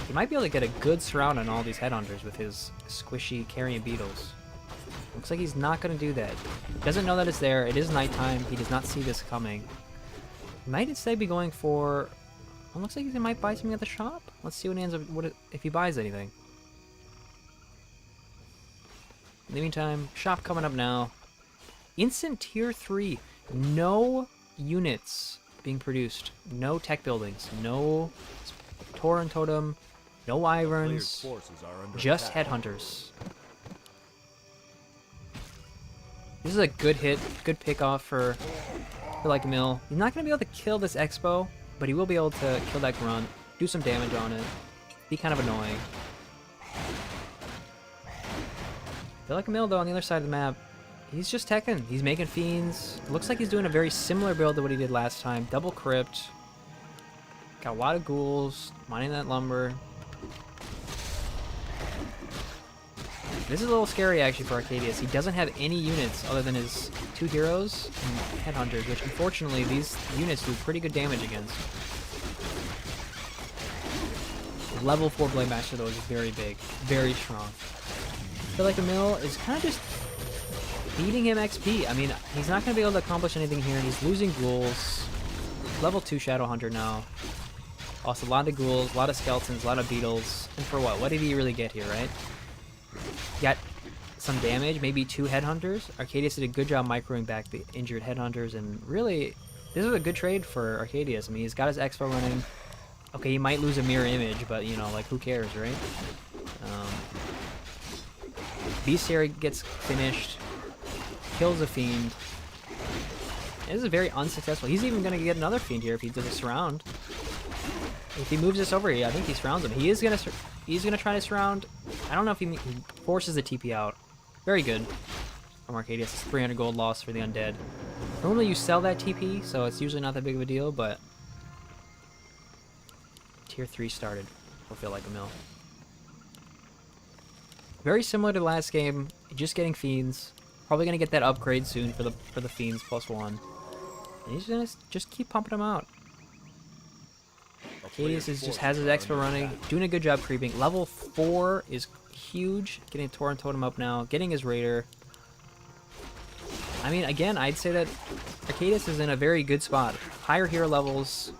he might be able to get a good surround on all these headhunters with his squishy carrion beetles. Looks like he's not going to do that. He doesn't know that it's there. It is nighttime. He does not see this coming. He might instead be going for... Well, looks like he might buy something at the shop. Let's see what he ends up... if he buys anything. In the meantime, shop coming up now. Instant tier 3. No units being produced. No tech buildings. No Tauren Totem. No Wyverns. Just Headhunters. This is a good hit. Good pick off for PHILlikeamil. He's not going to be able to kill this Expo, but he will be able to kill that Grunt. Do some damage on it. Be kind of annoying. PHILlikeamil, though, on the other side of the map, he's just teching. He's making fiends. Looks like he's doing a very similar build to what he did last time. Double crypt. Got a lot of ghouls. Mining that lumber. This is a little scary, actually, for Arcadeus. He doesn't have any units other than his 2 heroes and Headhunters, which, unfortunately, these units do pretty good damage against. Level 4 Blade Master, though, is very big. Very strong. PHILlikeamil is kind of just beating him XP. I mean, he's not going to be able to accomplish anything here. He's losing ghouls. Level 2 Shadow Hunter now. Lost a lot of ghouls, a lot of skeletons, a lot of beetles. And for what? What did he really get here, right? Got some damage, maybe 2 Headhunters. Arcadeus did a good job microing back the injured Headhunters, and really, this is a good trade for Arcadeus. I mean, he's got his Expo running. Okay, he might lose a mirror image, but, you know, like, who cares, right? Bestiary gets finished, kills a Fiend. This is very unsuccessful. He's even going to get another Fiend here if he does a surround. If he moves this over here, I think he surrounds him. He's going to try to surround. I don't know if he forces the TP out. Very good from Arcadeus. 300 gold loss for the undead. Normally you sell that TP, so it's usually not that big of a deal, but tier 3 started for PHILlikeamil. Very similar to the last game, just getting Fiends. Probably going to get that upgrade soon for the Fiends +1. And he's going to just keep pumping them out. Arcadeus just has his Expo running, doing a good job creeping. Level 4 is huge. Getting Tauren Totem up now, getting his Raider. I mean, again, I'd say that Arcadeus is in a very good spot. Higher hero levels.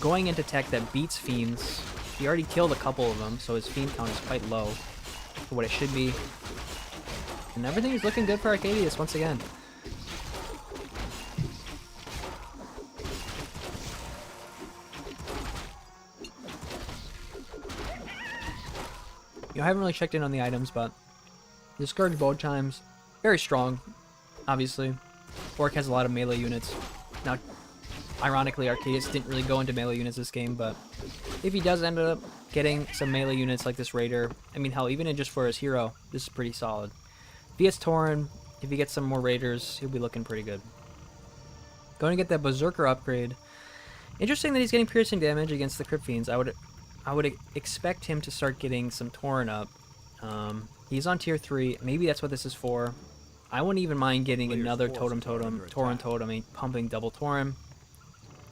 Going into tech that beats Fiends. He already killed a couple of them, so his Fiend count is quite low for what it should be. And everything is looking good for Arcadeus once again. You know, I haven't really checked in on the items, but the Scourge Bow Chimes, very strong, obviously. Orc has a lot of melee units. Now, ironically, Arcadeus didn't really go into melee units this game, but if he does end up getting some melee units like this Raider, I mean, hell, even in just for his hero, this is pretty solid. If he gets Tauren, if he gets some more Raiders, he'll be looking pretty good. Going to get that Berserker upgrade. Interesting that he's getting piercing damage against the Crypt Fiends. I would expect him to start getting some Tauren up. He's on tier 3. Maybe that's what this is for. I wouldn't even mind getting another Tauren Totem, and pumping double Tauren.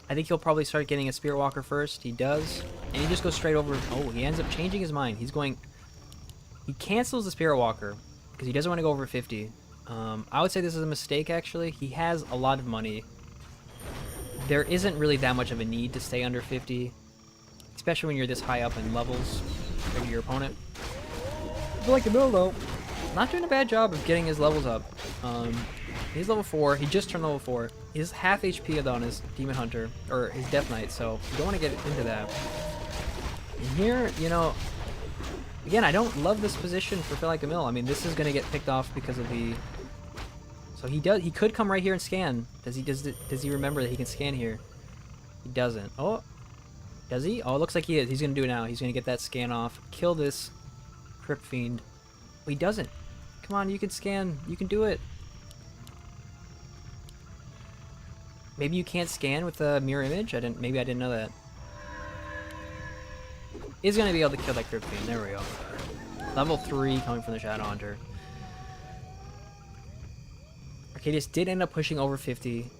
I think he'll probably start getting a Spirit Walker first. He does. And he just goes straight over. Oh, he ends up changing his mind. He cancels the Spirit Walker because he doesn't want to go over 50. I would say this is a mistake, actually. He has a lot of money. There isn't really that much of a need to stay under 50, especially when you're this high up in levels compared to your opponent. PHILlikeamil, though, not doing a bad job of getting his levels up. He's level 4. He just turned level 4. He's half HP on his Demon Hunter, or his Death Knight, so you don't want to get into that. And here, you know, again, I don't love this position for PHILlikeamil. I mean, this is going to get picked off because of the... So he could come right here and scan. Does he remember that he can scan here? He doesn't. Oh, does he? Oh, it looks like he is. He's going to do it now. He's going to get that scan off. Kill this Crypt Fiend. Oh, he doesn't. Come on, you can scan. You can do it. Maybe you can't scan with a mirror image? Maybe I didn't know that. He's going to be able to kill that Crypt Fiend. There we go. Level 3 coming from the Shadow Hunter. Arcadeus did end up pushing over 50,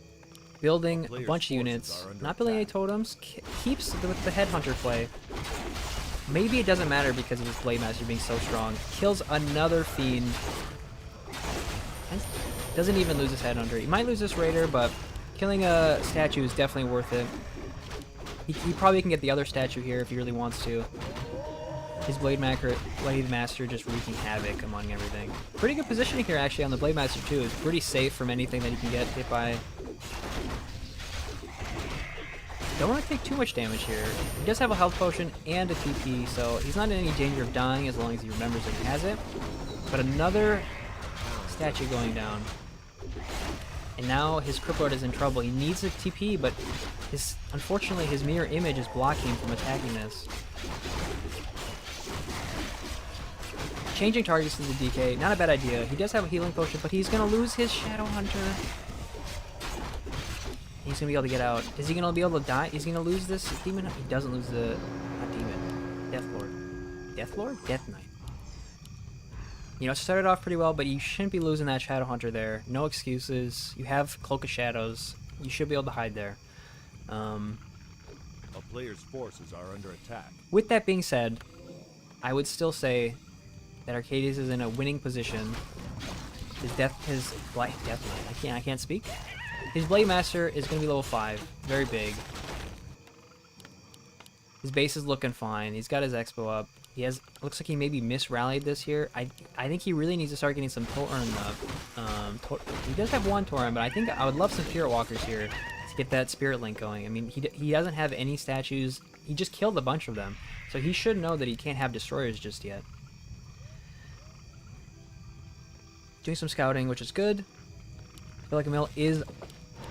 building a bunch of units, not building any totems, keeps with the Headhunter play. Maybe it doesn't matter because of his Blade Master being so strong. Kills another Fiend. And doesn't even lose his Headhunter. He might lose this Raider, but killing a statue is definitely worth it. He probably can get the other statue here if he really wants to. His Blade Master just wreaking havoc among everything. Pretty good positioning here, actually, on the Blade Master, too. It's pretty safe from anything that he can get hit by. Don't want to take too much damage here. He does have a health potion and a TP, so he's not in any danger of dying as long as he remembers that he has it. But another statue going down. And now his Crypt Lord is in trouble. He needs a TP, but unfortunately his mirror image is blocking him from attacking this. Changing targets to the DK, not a bad idea. He does have a healing potion, but he's going to lose his Shadow Hunter. He's going to be able to get out. Is he going to be able to die? He's going to lose this demon? He doesn't lose the... Not demon. Death Lord. Death Lord? Death Knight. You know, it started off pretty well, but you shouldn't be losing that Shadow Hunter there. No excuses. You have Cloak of Shadows. You should be able to hide there. A player's forces are under attack. With that being said, I would still say that Arcadeus is in a winning position. His Death Knight. I can't speak. His Blade Master is going to be level 5. Very big. His base is looking fine. He's got his Expo up. He has... Looks like he maybe misrallied this here. I think he really needs to start getting some Tauren up. He does have one Tauren, but I think I would love some Spirit Walkers here to get that Spirit Link going. I mean, he doesn't have any statues. He just killed a bunch of them. So he should know that he can't have Destroyers just yet. Doing some scouting, which is good. PHILlikeamil is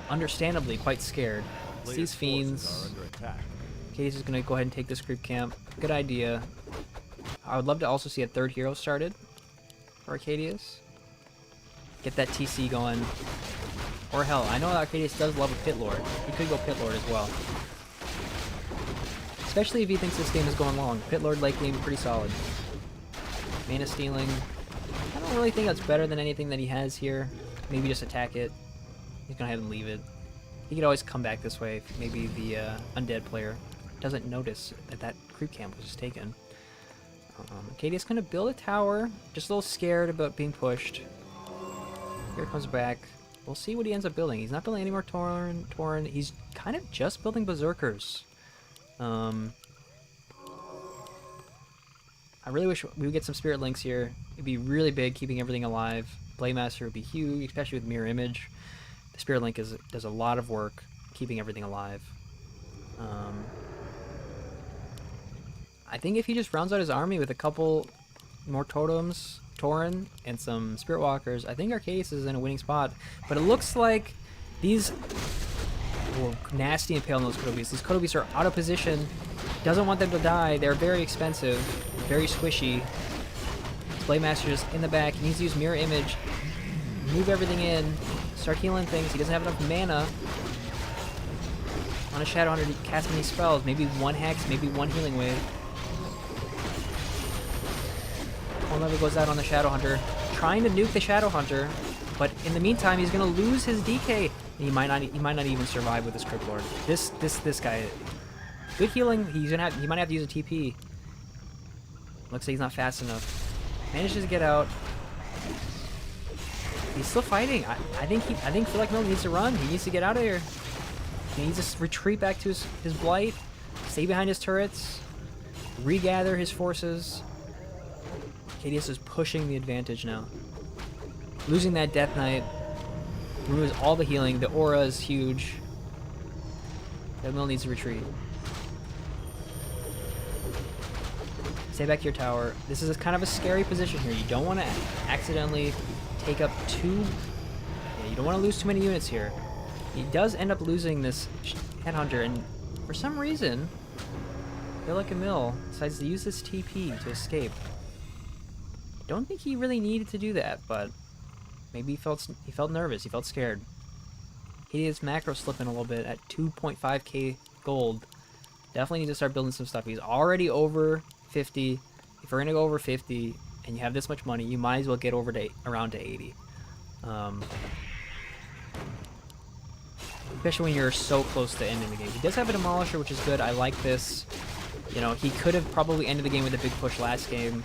understandably quite scared. These Fiends. Arcadeus is going to go ahead and take this creep camp. Good idea. I would love to also see a third hero started for Arcadeus. Get that TC going. Or hell, I know Arcadeus does love a Pit Lord. He could go Pit Lord as well. Especially if he thinks this game is going long. Pit Lord late game, pretty solid. Mana stealing. I don't really think that's better than anything that he has here. Maybe just attack it. He's gonna go ahead and leave it. He could always come back this way if maybe the undead player doesn't notice that that creep camp was just taken. Arcadeus gonna build a tower. Just a little scared about being pushed. Here comes back. We'll see what he ends up building. He's not building any more Tauren. He's kind of just building Berserkers. I really wish we would get some Spirit Links here. It'd be really big, keeping everything alive. Blade Master would be huge, especially with Mirror Image. The Spirit Link does a lot of work, keeping everything alive. I think if he just rounds out his army with a couple more totems, Tauren, and some Spirit Walkers, I think Arcadeus is in a winning spot. But it looks like these nasty Impale Nose Kotobeast. These Kotobeasts are out of position. Doesn't want them to die. They're very expensive, very squishy. Blade Master just in the back. He needs to use Mirror Image, move everything in, start healing things. He doesn't have enough mana on a Shadowhunter to cast many spells. Maybe one Hex, maybe one Healing Wave. One level goes out on the Shadowhunter, trying to nuke the Shadowhunter, but in the meantime, he's gonna lose his DK. He might not even survive with this Crypt Lord. This guy, good healing. He might have to use a TP. Looks like he's not fast enough. Manages to get out. He's still fighting. I think PHILlikeamil needs to run. He needs to get out of here. He needs to retreat back to his blight, stay behind his turrets, regather his forces. Arcadeus is pushing the advantage now. Losing that Death Knight removes all the healing. The aura is huge. PHILlikeamil needs to retreat. Stay back to your tower. This is kind of a scary position here. You don't want to accidentally take up you don't want to lose too many units here. He does end up losing this Headhunter, and for some reason, PHILlikeamil decides to use this TP to escape. Don't think he really needed to do that, but maybe he felt nervous. He felt scared. He is macro slipping a little bit at 2.5k gold. Definitely need to start building some stuff. He's already over 50. If we're gonna go over 50 and you have this much money, you might as well get over to around to 80. Especially when you're so close to ending the game. He does have a Demolisher, which is good. I like this. You know, he could have probably ended the game with a big push last game.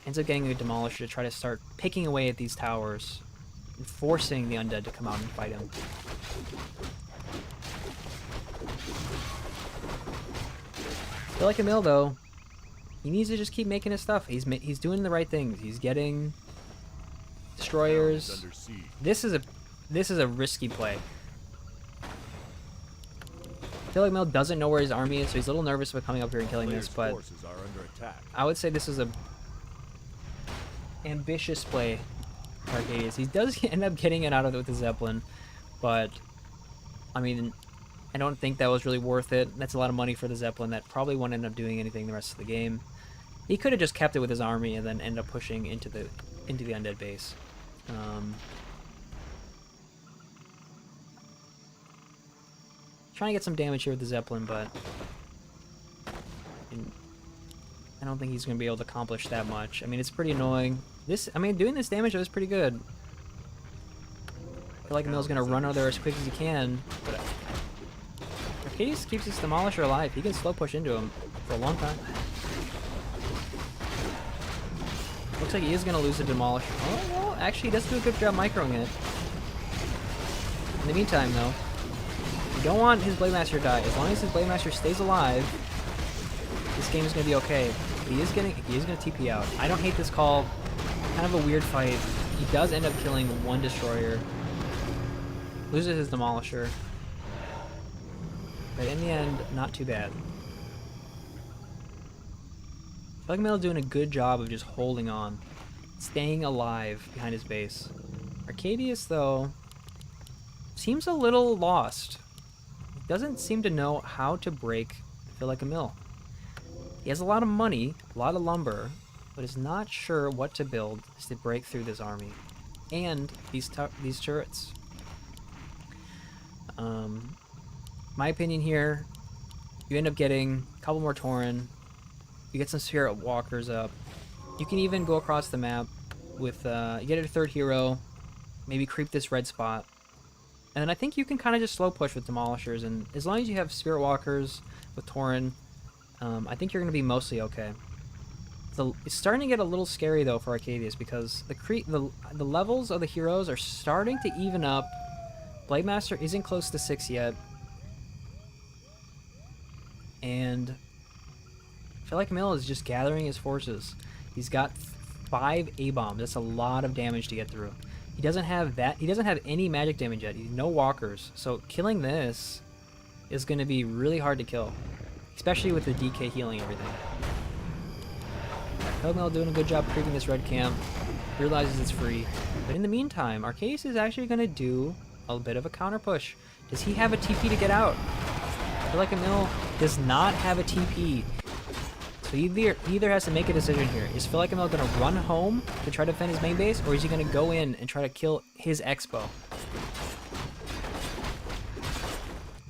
Ends up getting a Demolisher to try to start picking away at these towers and forcing the undead to come out and fight him. PHILlikeamil, though, he needs to just keep making his stuff. He's doing the right things. He's getting destroyers. This is a risky play. PHILlikeamil doesn't know where his army is, so he's a little nervous about coming up here and killing this, but I would say this is a ambitious play for Arcadeus. He does end up getting it out of it with the Zeppelin, but I mean, I don't think that was really worth it. That's a lot of money for the Zeppelin that probably won't end up doing anything the rest of the game. He could have just kept it with his army and then end up pushing into the undead base. Trying to get some damage here with the Zeppelin, but I don't think he's going to be able to accomplish that much. I mean, it's pretty annoying. Doing this damage was pretty good. PHILlikeamil's going to run out there as quick as he can, but Arcadeus keeps his Demolisher alive. He can slow push into him for a long time. Looks like he is going to lose the Demolisher. Oh, well, actually, he does do a good job microing it. In the meantime, though, you don't want his Blade Master to die. As long as his Blade Master stays alive, this game is going to be okay. But he is going to TP out. I don't hate this call. Kind of a weird fight. He does end up killing one Destroyer. Loses his Demolisher. But in the end, not too bad. PHILlikeamil doing a good job of just holding on. Staying alive behind his base. Arcadeus, though, seems a little lost. He doesn't seem to know how to break PHILlikeamil. He has a lot of money, a lot of lumber, but is not sure what to build to break through this army. And these turrets. My opinion here, you end up getting a couple more Tauren. You get some Spirit Walkers up. You can even go across the map with, you get a third hero, maybe creep this red spot. And then I think you can kind of just slow push with Demolishers, and as long as you have Spirit Walkers with Tauren, I think you're going to be mostly okay. It's starting to get a little scary, though, for Arcadeus, because the levels of the heroes are starting to even up. Blade Master isn't close to 6 yet. And PHILlikeamil is just gathering his forces. He's got 5 A-bombs. That's a lot of damage to get through. He doesn't have that. He doesn't have any magic damage yet. He's no walkers. So killing this is going to be really hard to kill, especially with the DK healing everything. PHILlikeamil doing a good job creeping this red camp. Realizes it's free. But in the meantime, Arcadeus is actually going to do a bit of a counter push. Does he have a TP to get out? PHILlikeamil does not have a TP. So he either has to make a decision here. Is PHILlikeamil going to run home to try to defend his main base, or is he going to go in and try to kill his Expo?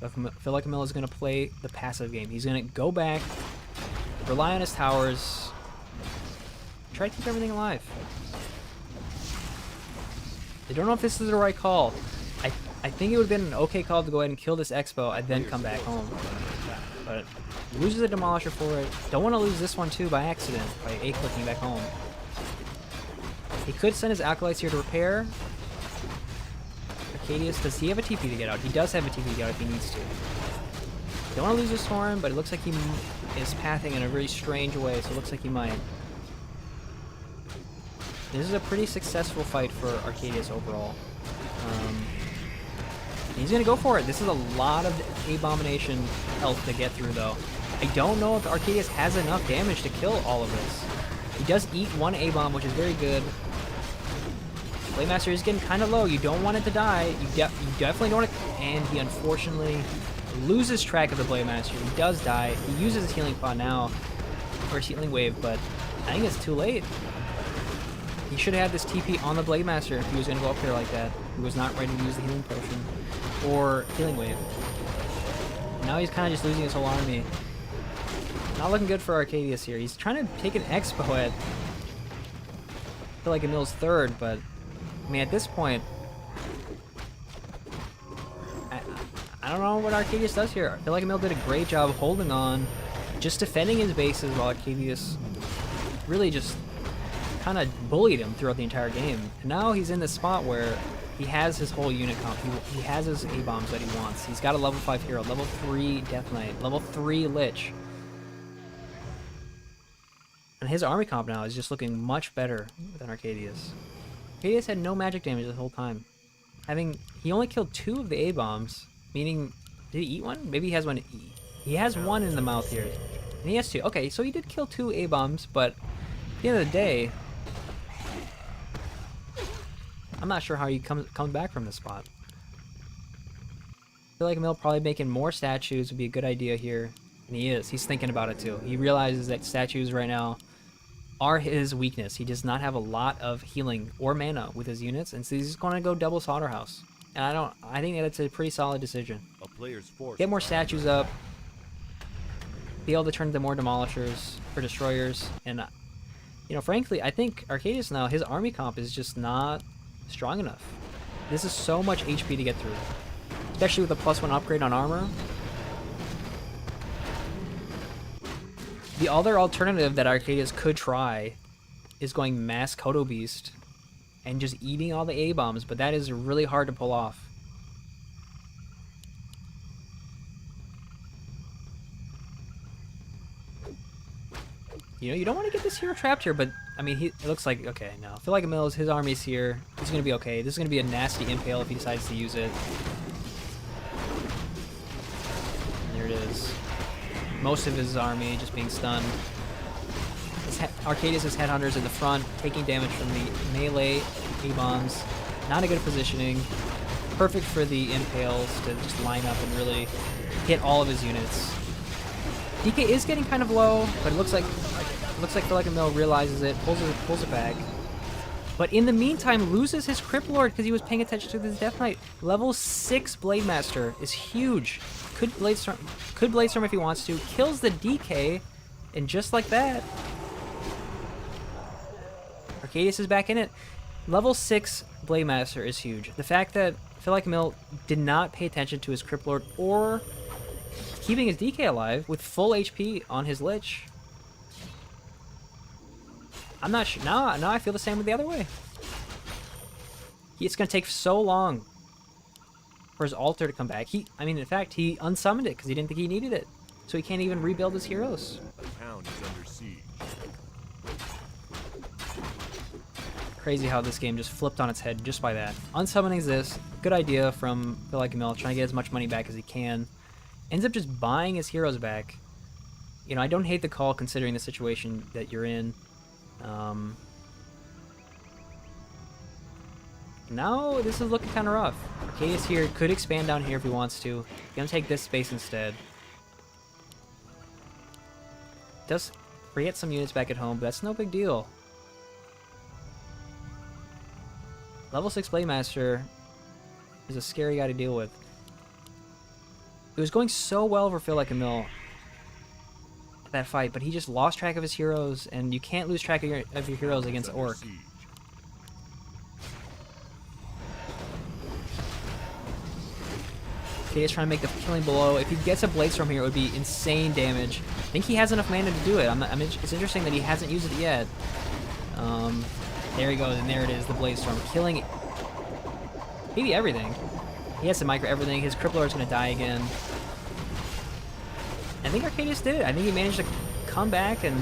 PHILlikeamil is going to play the passive game. He's going to go back, rely on his towers, try to keep everything alive. I don't know if this is the right call. I think it would have been an okay call to go ahead and kill this Expo and then come back home. But loses a Demolisher for it. Don't want to lose this one too by accident, by A-clicking back home. He could send his Acolytes here to repair. Arcadeus, does he have a TP to get out? He does have a TP to get out if he needs to. Don't want to lose this Horn, but it looks like he is pathing in a very strange way, so it looks like he might. This is a pretty successful fight for Arcadeus overall. He's going to go for it. This is a lot of Abomination health to get through, though. I don't know if Arcadeus has enough damage to kill all of this. He does eat one A-bomb, which is very good. Blademaster is getting kind of low. You don't want it to die. You definitely don't want it. And he unfortunately loses track of the Blademaster. He does die. He uses his healing pod now, or his healing wave, but I think it's too late. He should have had this TP on the Blademaster if he was going to go up there like that. He was not ready to use the healing potion or healing wave. Now he's kind of just losing his whole army. Not looking good for Arcadeus here. He's trying to take an Expo at PHILlikeamil's third, but I mean, at this point, I don't know what Arcadeus does here. PHILlikeamil did a great job holding on, just defending his bases, while Arcadeus really just kind of bullied him throughout the entire game. And now he's in this spot where he has his whole unit comp. He has his A-bombs that he wants. He's got a level 5 hero, level 3 Death Knight, level 3 Lich. And his army comp now is just looking much better than Arcadeus. Arcadeus had no magic damage the whole time. He only killed 2 of the A-bombs, meaning, did he eat one? Maybe he has one. He has one in the mouth here. And he has 2. Okay, so he did kill 2 A-bombs, but at the end of the day, I'm not sure how he comes back from this spot. PHILlikeamil probably making more statues would be a good idea here. And he is. He's thinking about it too. He realizes that statues right now are his weakness. He does not have a lot of healing or mana with his units, and so he's going to go double Slaughterhouse. And I think that's a pretty solid decision. A player's force. Get more statues up. Be able to turn into more Demolishers or Destroyers. And, frankly, I think Arcadeus now, his army comp is just not strong enough. This is so much HP to get through, especially with a +1 upgrade on armor. The other alternative that Arcadeus could try is going mass Kodo Beast and just eating all the A-bombs, but that is really hard to pull off. You don't want to get this hero trapped here, but I mean, it looks like, okay, no. PHILlikeamil, his army's here. He's going to be okay. This is going to be a nasty impale if he decides to use it. And there it is. Most of his army just being stunned. Arcadeus' headhunters in the front, taking damage from the melee A-bombs. Not a good positioning. Perfect for the impales to just line up and really hit all of his units. DK is getting kind of low, but it looks like PHILlikeamil realizes it, pulls it back. But in the meantime, loses his Crypt Lord because he was paying attention to this Death Knight. Level 6 Blademaster is huge. Could Bladestorm if he wants to. Kills the DK, and just like that, Arcadeus is back in it. Level 6 Blademaster is huge. The fact that PHILlikeamil did not pay attention to his Crypt Lord or keeping his DK alive with full HP on his Lich. I'm not sure. Now I feel the same with the other way. It's going to take so long for his altar to come back. In fact, he unsummoned it because he didn't think he needed it. So he can't even rebuild his heroes. The town is under siege. Crazy how this game just flipped on its head just by that. Unsummoning this, good idea from PHILlikeamil, trying to get as much money back as he can. Ends up just buying his heroes back. I don't hate the call considering the situation that you're in. Um, now this is looking kind of rough. Arcadeus here could expand down here if he wants to. Gonna take this space instead. Does free up some units back at home, but that's no big deal. Level 6 Blademaster is a scary guy to deal with. It was going so well for PHILlikeamil that fight, but he just lost track of his heroes, and you can't lose track of your heroes against Orc. Okay, he's trying to make the killing blow. If he gets a Blade Storm here, it would be insane damage. I think he has enough mana to do it. It's interesting that he hasn't used it yet. There he goes, and there it is, the Blade Storm. Killing maybe everything. He has to micro everything. His Crippler is going to die again. I think Arcadeus did it. I think he managed to come back and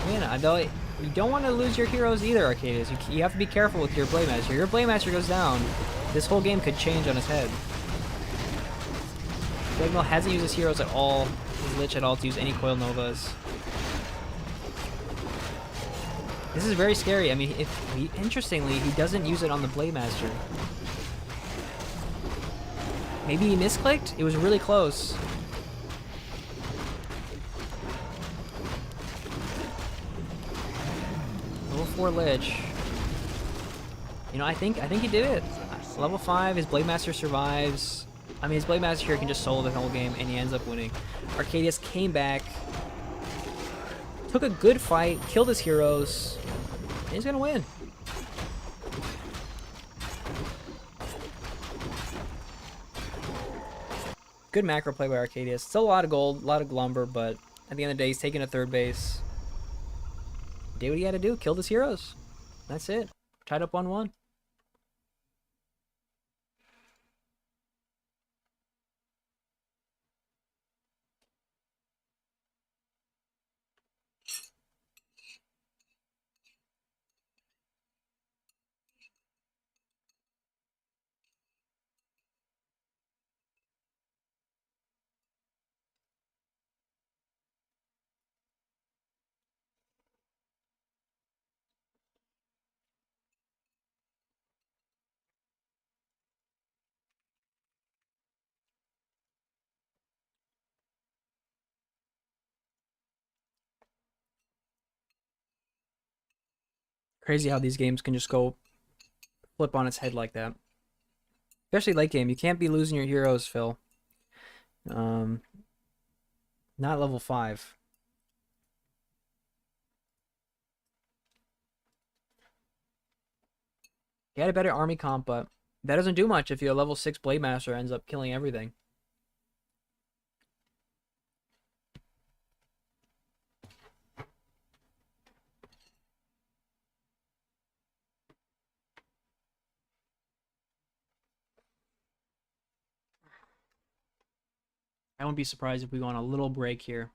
win. Although you don't want to lose your heroes either, Arcadeus. You have to be careful with your Blademaster. Your Blademaster goes down, this whole game could change on his head. PHILlikeamil hasn't used his heroes at all, his Lich at all, to use any Coil Novas. This is very scary. I mean, interestingly, he doesn't use it on the Blademaster. Maybe he misclicked? It was really close. Level 4 Lich. You know, I think he did it. Level 5, his Blademaster survives. I mean, his Blademaster here can just solo the whole game, and he ends up winning. Arcadeus came back, took a good fight, killed his heroes, and he's gonna win. Good macro play by Arcadeus. Still a lot of gold, a lot of lumber, but at the end of the day, he's taking a third base. Did what he had to do, killed his heroes. That's it. Tied up 1-1. Crazy how these games can just go flip on its head like that. Especially late game. You can't be losing your heroes, Phil. Not level 5. He had a better army comp, but that doesn't do much if your level 6 Blademaster ends up killing everything. I wouldn't be surprised if we go on a little break here.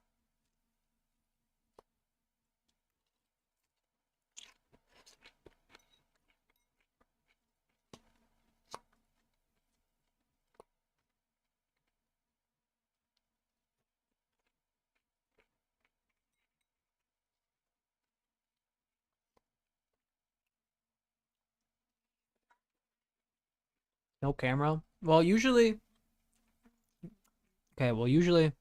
No camera? Well, usually... Okay, well, usually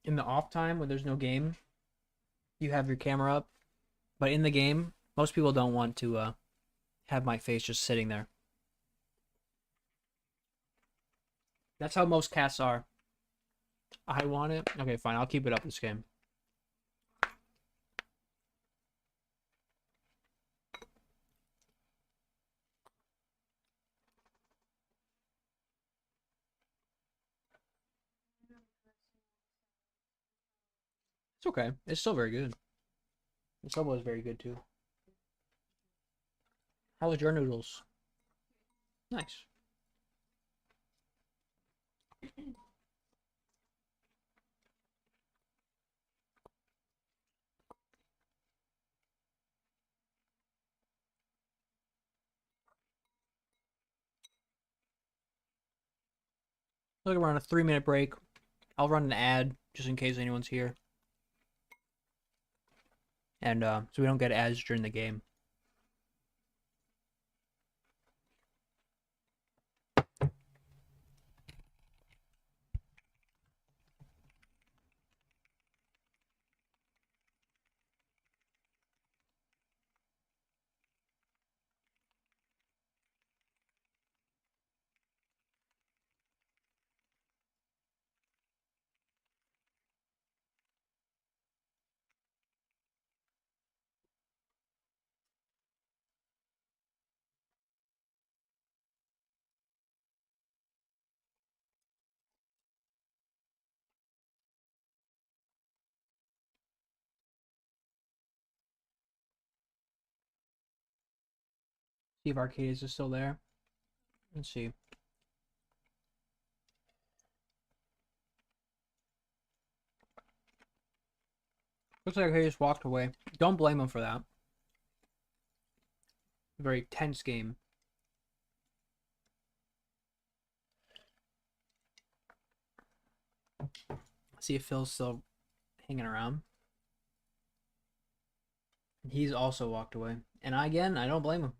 in the off time when there's no game, you have your camera up. But in the game, most people don't want to have my face just sitting there. That's how most casts are. I want it. Okay, fine. I'll keep it up this game. It's okay. It's still very good. The sub was very good too. How was your noodles? Nice. Look, we're on a 3-minute break. I'll run an ad just in case anyone's here. and so we don't get ads during the game. See if Arcadeus is still there. Let's see. Looks like Arcadeus walked away. Don't blame him for that. Very tense game. See if Phil's still hanging around. He's also walked away. And I don't blame him.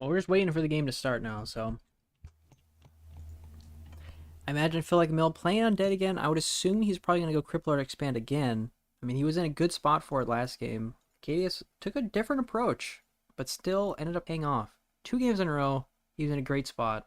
Well, we're just waiting for the game to start now, so I imagine PHILlikeamil playing on dead again. I would assume he's probably gonna go Cripple or Expand again. I mean, he was in a good spot for it last game. Arcadeus took a different approach, but still ended up paying off. 2 games in a row, he was in a great spot.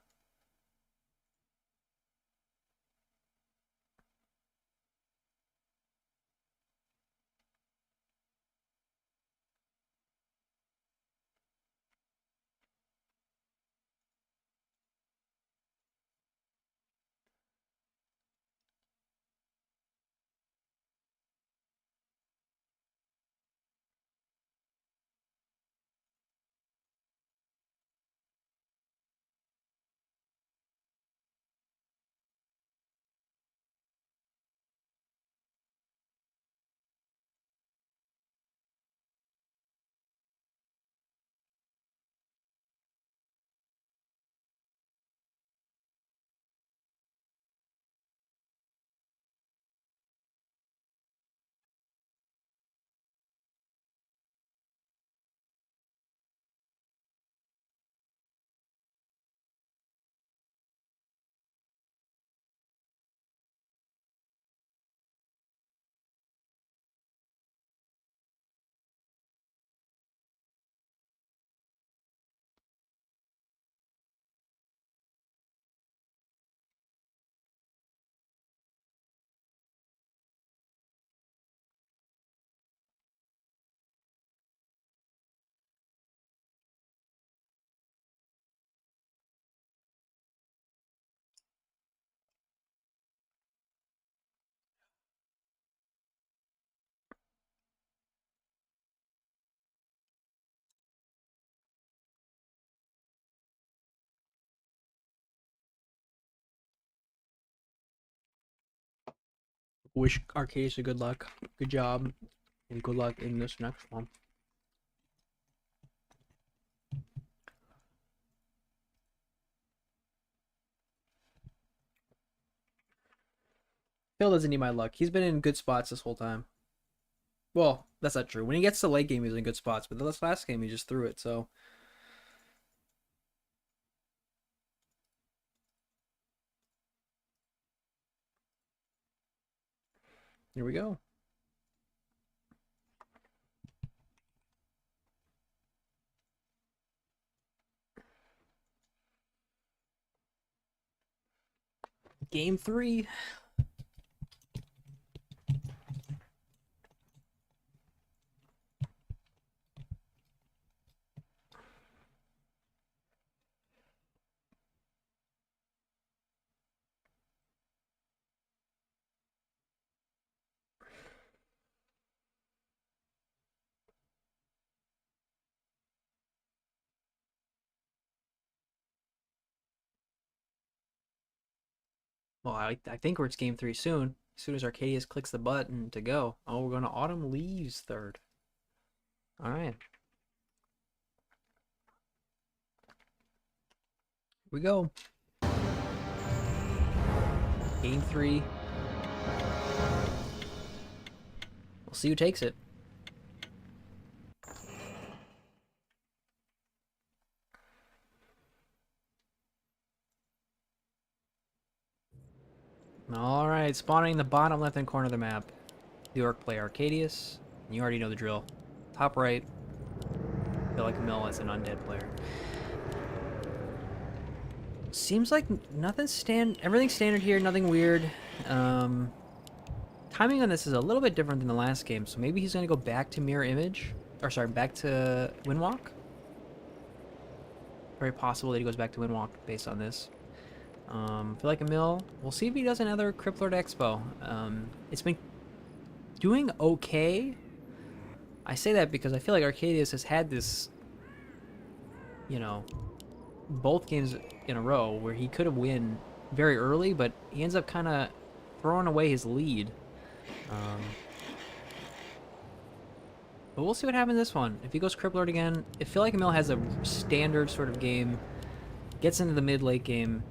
Wish Arcadeus a good luck. Good job, and good luck in this next one. Phil doesn't need my luck. He's been in good spots this whole time. Well, that's not true. When he gets to late game, he's in good spots. But this last game, he just threw it. So here we go. Game 3. Well, I think it's game 3 soon. As soon as Arcadeus clicks the button to go. Oh, we're going to Autumn Leaves third. All right. Here we go. Game 3. We'll see who takes it. All right, spawning in the bottom left-hand corner of the map. The orc player Arcadeus. You already know the drill. Top right, PHILlikeamil as an undead player. Seems like everything's standard here, nothing weird. Timing on this is a little bit different than the last game, so maybe he's gonna go back to mirror image. Or sorry, back to Windwalk. Very possible that he goes back to Windwalk based on this. PHILlikeamil. We'll see if he does another Cryptlord Expo. It's been doing okay. I say that because I feel like Arcadeus has had this, you know, both games in a row where he could have win very early, but he ends up kind of throwing away his lead. But we'll see what happens this one. If he goes Cryptlord again, if PHILlikeamil has a standard sort of game, gets into the mid-late game,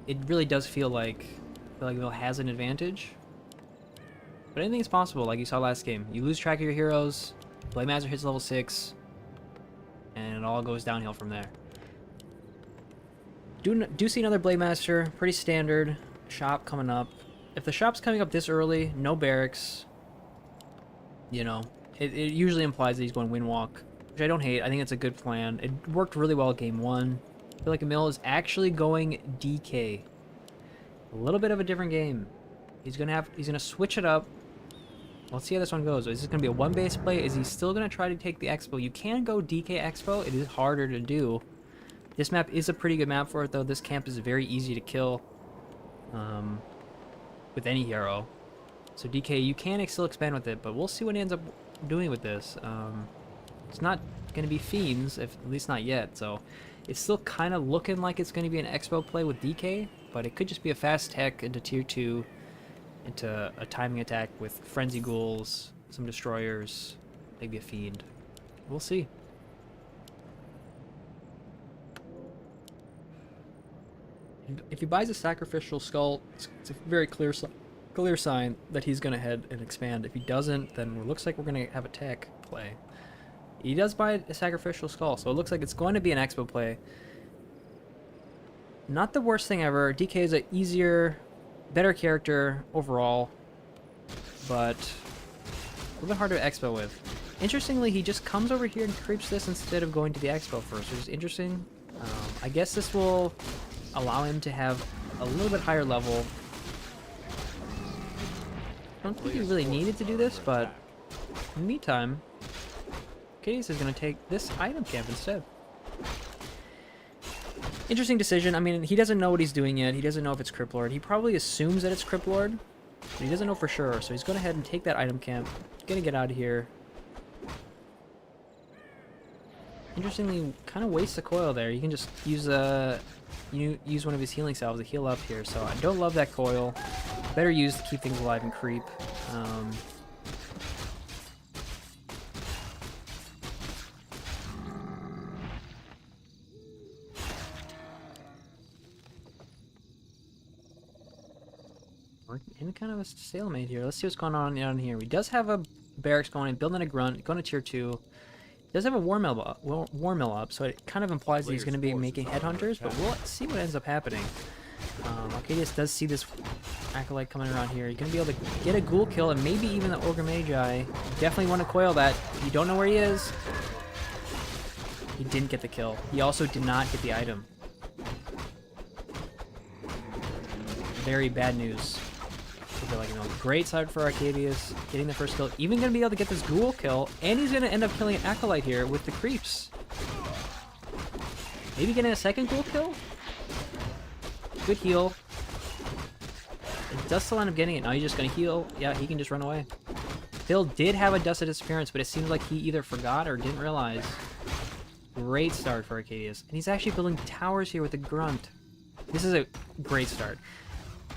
it really does feel like PHILlikeamil has an advantage. But anything is possible, like you saw last game. You lose track of your heroes, Blade Master hits level 6, and it all goes downhill from there. Do see another Blade Master, pretty standard. Shop coming up. If the shop's coming up this early, no barracks, you know, it usually implies that he's going Windwalk, which I don't hate. I think it's a good plan. It worked really well game 1. I feel like PHILlikeamil is actually going DK. A little bit of a different game. He's gonna switch it up. Let's see how this one goes. Is this gonna be a one base play? Is he still gonna try to take the Expo? You can go DK Expo. It is harder to do. This map is a pretty good map for it though. This camp is very easy to kill with any hero. So DK, you can still expand with it, but we'll see what he ends up doing with this. It's not gonna be Fiends, at least not yet. So it's still kind of looking like it's going to be an Expo play with DK, but it could just be a fast tech into tier 2, into a timing attack with Frenzy Ghouls, some Destroyers, maybe a Fiend. We'll see. If he buys a Sacrificial Skull, it's a very clear sign that he's going to head and expand. If he doesn't, then it looks like we're going to have a tech play. He does buy a Sacrificial Skull, so it looks like it's going to be an Expo play. Not the worst thing ever. DK is an easier, better character overall, but a little bit harder to Expo with. Interestingly, he just comes over here and creeps this instead of going to the Expo first, which is interesting. I guess this will allow him to have a little bit higher level. I don't think he really needed to do this, but in the meantime, Arcadeus is going to take this item camp instead. Interesting decision. I mean, he doesn't know what he's doing yet. He doesn't know if it's Cryptlord. He probably assumes that it's Cryptlord, but he doesn't know for sure. So he's going ahead and take that item camp. Going to get out of here. Interestingly, kind of wastes the coil there. You can just use use one of his healing salves to heal up here. So I don't love that coil. Better used to keep things alive and creep. kind of a stalemate here. Let's see what's going on down here. He does have a barracks going in, building a grunt, going to tier 2. He does have a war mill up, so it kind of implies that he's going to be making headhunters, but we'll see what ends up happening. Arcadeus does see this acolyte coming around here. You're going to be able to get a ghoul kill and maybe even the Ogre Magi. Definitely want to coil that. You don't know where he is. He didn't get the kill. He also did not get the item. Very bad news. Like, you know, great start for Arcadeus, getting the first kill. Even going to be able to get this ghoul kill, and he's going to end up killing an acolyte here with the creeps. Maybe getting a second ghoul kill? Good heal. It does still end up getting it. Now he's just going to heal. Yeah, he can just run away. Phil did have a Dust of Disappearance, but it seems like he either forgot or didn't realize. Great start for Arcadeus. And he's actually building towers here with the grunt. This is a great start.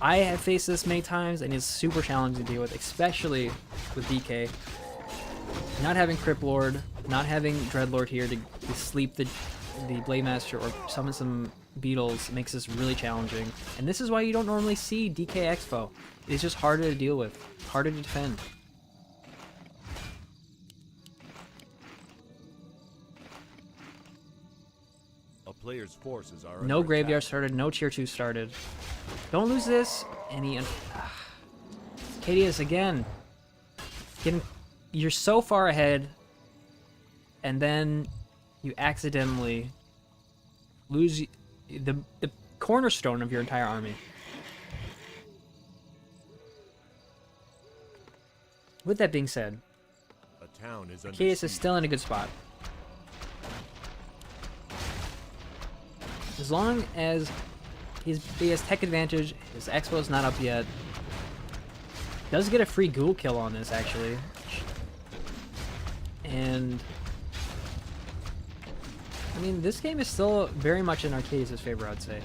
I have faced this many times, and it's super challenging to deal with, especially with DK. Not having Crypt Lord, not having Dreadlord here to sleep the Blade Master or summon some beetles makes this really challenging. And this is why you don't normally see DK Expo. It's just harder to deal with, harder to defend. A player's forces are No under graveyard attack. started, no tier 2 started. Don't lose this. And he... Arcadeus again. You're so far ahead, and then you accidentally lose the cornerstone of your entire army. With that being said, A town is under Arcadeus is siege. still in a good spot. As long as he has tech advantage, his expo's not up yet. Does get a free ghoul kill on this, actually. And I mean, this game is still very much in Arcadeus' favor, I'd say.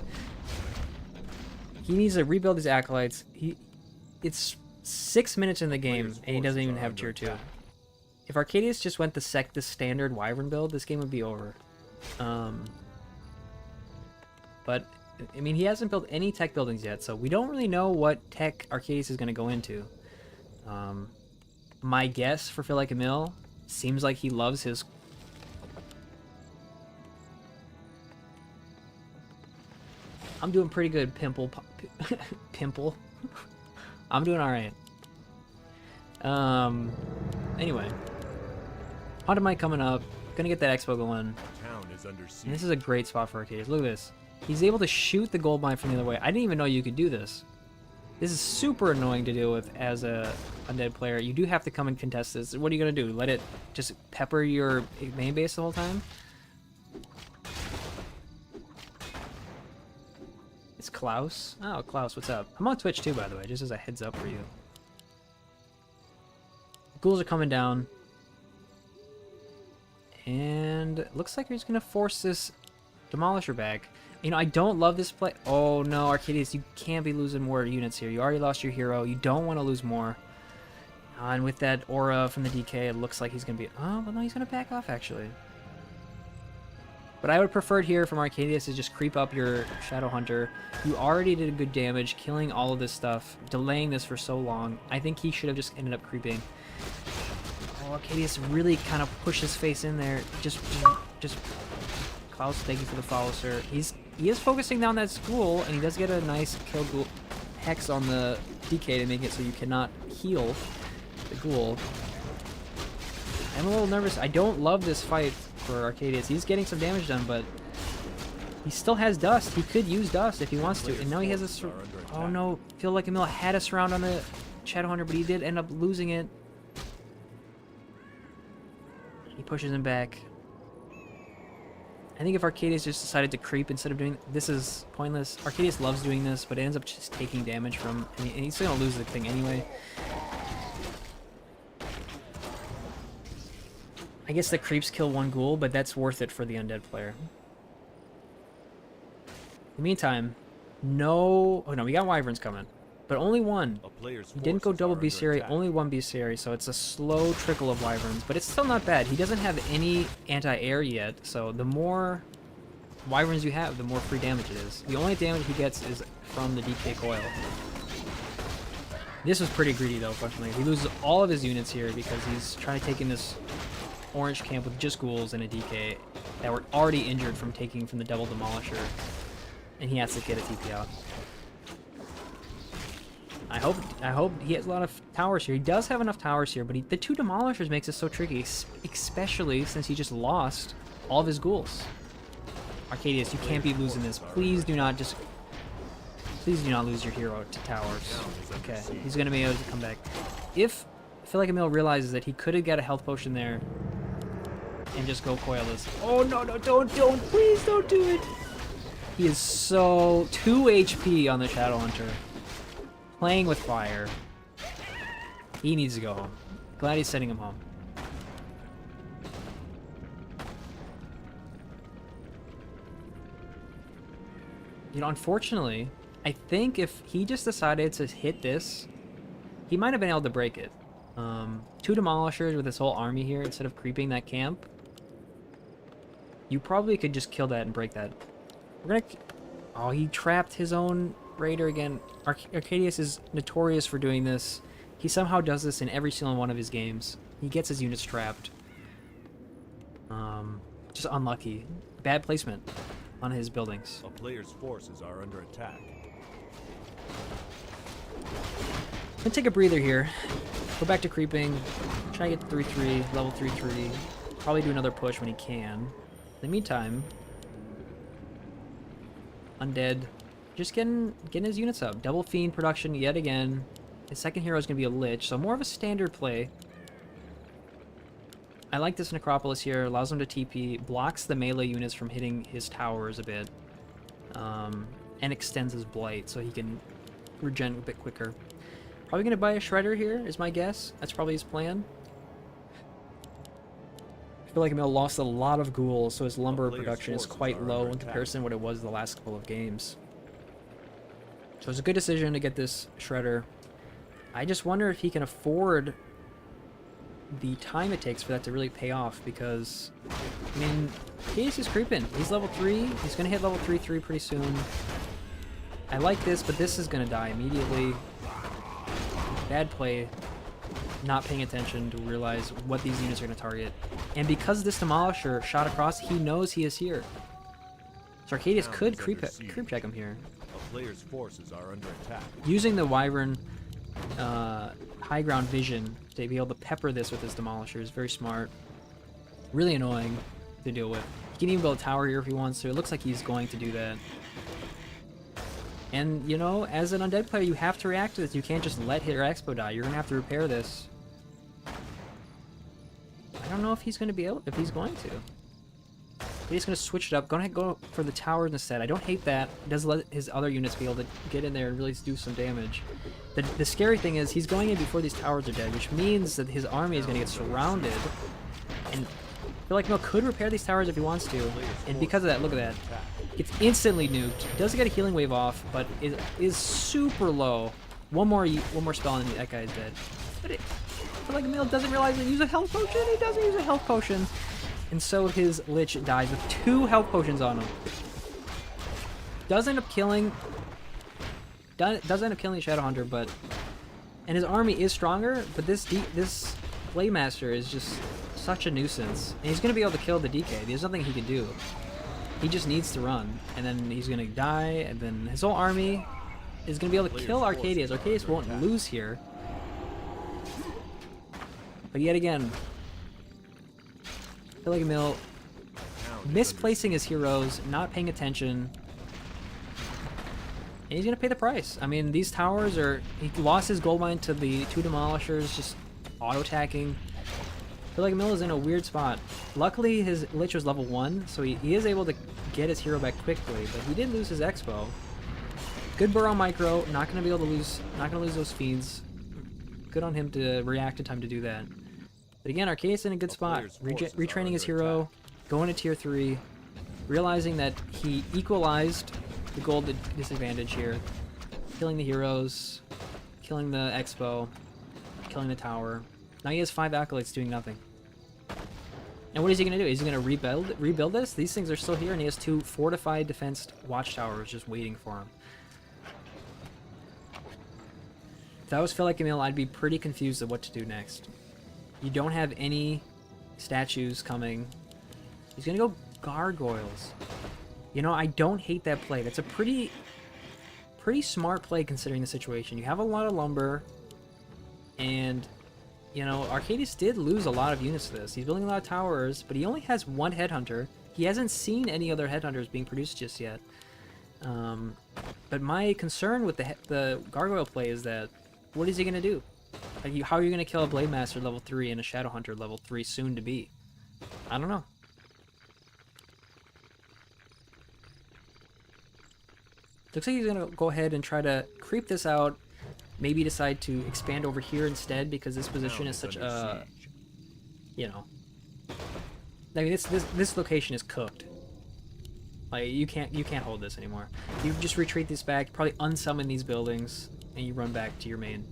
He needs to rebuild his acolytes. It's 6 minutes in the game, and he doesn't even have tier 2. If Arcadeus just went the standard Wyvern build, this game would be over. But I mean, he hasn't built any tech buildings yet, so we don't really know what tech Arcadeus is going to go into. My guess for PHILlikeamil seems like he loves his... I'm doing pretty good, Pimple. Pimple. I'm doing alright. Anyway. Haunted Might coming up. Gonna get that expo going. Town is under siege. And this is a great spot for Arcadeus. Look at this. He's able to shoot the gold mine from the other way. I didn't even know you could do this. This is super annoying to deal with as a undead player. You do have to come and contest this. What are you going to do? Let it just pepper your main base the whole time? It's Klaus. Oh, Klaus, what's up? I'm on Twitch too, by the way, just as a heads up for you. Ghouls are coming down. And it looks like he's going to force this Demolisher back. You know, I don't love this play. Oh no, Arcadeus, you can't be losing more units here. You already lost your hero. You don't want to lose more. And with that aura from the DK, it looks like he's going to be... Oh, well no, he's going to back off, actually. But I would prefer it here from Arcadeus to just creep up your Shadow Hunter. You already did good damage, killing all of this stuff, delaying this for so long. I think he should have just ended up creeping. Oh, Arcadeus really kind of pushed his face in there. Just... Klaus, thank you for the follow, sir. He is focusing down that school, and he does get a nice kill ghoul hex on the DK to make it so you cannot heal the ghoul. I'm a little nervous. I don't love this fight for Arcadeus. He's getting some damage done, but he still has dust. He could use dust if he wants to, and now he has a... Oh no, PHILlikeamil had a surround on the Shadowhunter, but he did end up losing it. He pushes him back. I think if Arcadeus just decided to creep instead of doing... This is pointless. Arcadeus loves doing this, but it ends up just taking damage from... And he's still going to lose the thing anyway. I guess the creeps kill one ghoul, but that's worth it for the undead player. In the meantime, no... Oh no, we got Wyverns coming. But only one. A player's He didn't go forces double are under bestiary, attack. only one bestiary, so it's a slow trickle of Wyverns. But it's still not bad. He doesn't have any anti-air yet, so the more Wyverns you have, the more free damage it is. The only damage he gets is from the DK coil. This was pretty greedy though, fortunately. He loses all of his units here because he's trying to take in this orange camp with just ghouls and a DK that were already injured from taking from the double demolisher. And he has to get a TP out. I hope he has a lot of towers here. He does have enough towers here, but the 2 demolishers makes it so tricky, especially since he just lost all of his ghouls. Arcadeus, you can't be losing this. Please do not lose your hero to towers. Okay, he's gonna be able to come back. If PHILlikeamil realizes that he could get a health potion there and just go coil this. Oh no, don't, please don't do it. He is so 2 HP on the Shadow Hunter. Playing with fire. He needs to go home. Glad he's sending him home. You know, unfortunately, I think if he just decided to hit this, he might have been able to break it. 2 demolishers with his whole army here instead of creeping that camp. You probably could just kill that and break that. We're gonna... Oh, he trapped his own raider again. Arcadeus is notorious for doing this. He somehow does this in every single one of his games. He gets his units trapped. Just unlucky. Bad placement on his buildings. A player's forces are under attack. Gonna take a breather here. Go back to creeping. Try to get 3-3, level 3-3. Probably do another push when he can. In the meantime, Undead, just getting his units up. Double Fiend production yet again. His second hero is going to be a Lich, so more of a standard play. I like this Necropolis here. Allows him to TP, blocks the melee units from hitting his towers a bit, and extends his Blight so he can regen a bit quicker. Probably going to buy a Shredder here, is my guess. That's probably his plan. I feel like Emil lost a lot of ghouls, so his lumber production is quite low in comparison to what it was the last couple of games. So it's a good decision to get this Shredder. I just wonder if he can afford the time it takes for that to really pay off, because, I mean, Case is creeping. He's level 3. He's going to hit level 3-3 pretty soon. I like this, but this is going to die immediately. Bad play. Not paying attention to realize what these units are going to target. And because this Demolisher shot across, he knows he is here. So Arcadeus could creep check him here. A player's forces are under attack. Using the Wyvern high ground vision to be able to pepper this with his Demolisher is very smart. Really annoying to deal with. He can even build a tower here if he wants to. It looks like he's going to do that. And, you know, as an Undead player, you have to react to this. You can't just let your Expo die. You're going to have to repair this. I don't know if he's going to be able... if he's going to. He's going to switch it up. Go for the towers instead. I don't hate that. It does let his other units be able to get in there and really do some damage. The scary thing is he's going in before these towers are dead, which means that his army is going to get surrounded. And I feel like Mil could repair these towers if he wants to. And because of that, look at that. Gets instantly nuked. Does get a healing wave off, but is super low. One more spell and that guy is dead. But I feel like Emil doesn't realize to use a health potion. He doesn't use a health potion. And so his Lich dies with 2 health potions on him. Does end up killing the Shadow Hunter, but... and his army is stronger, but this Playmaster is just such a nuisance. And he's going to be able to kill the DK. There's nothing he can do. He just needs to run, and then he's gonna die, and then his whole army is gonna be able to kill Arcadeus. Arcadeus won't lose here. But yet again, I feel like Emil misplacing his heroes, not paying attention, and he's gonna pay the price. I mean, these towers are... he lost his gold mine to the 2 Demolishers, just auto-attacking. I feel like Emil is in a weird spot. Luckily, his Lich was level 1, so he is able to get his hero back quickly, but he did lose his Expo. Good burrow micro, not gonna be able to lose, not gonna lose those Fiends. Good on him to react in time to do that. But again, Arcadeus in a good spot, retraining his hero, going to tier 3, realizing that he equalized the gold disadvantage here, killing the heroes, killing the Expo, killing the tower. Now he has 5 acolytes doing nothing. And what is he going to do? Is he going to rebuild this? These things are still here, and he has 2 fortified defense watchtowers just waiting for him. If that was PHILlikeamil, I'd be pretty confused of what to do next. You don't have any statues coming. He's gonna go gargoyles. You know, I don't hate that play. That's a pretty smart play considering the situation. You have a lot of lumber, and you know, Arcadeus did lose a lot of units to this. He's building a lot of towers, but he only has one headhunter. He hasn't seen any other headhunters being produced just yet. But my concern with the gargoyle play is that, what is he gonna do? How are you gonna kill a Blade Master level 3 and a Shadow Hunter level 3 soon to be? I don't know. Looks like he's gonna go ahead and try to creep this out. Maybe decide to expand over here instead because this position is such a, you know. I mean, this location is cooked. Like you can't hold this anymore. You just retreat this back, probably unsummon these buildings, and you run back to your main.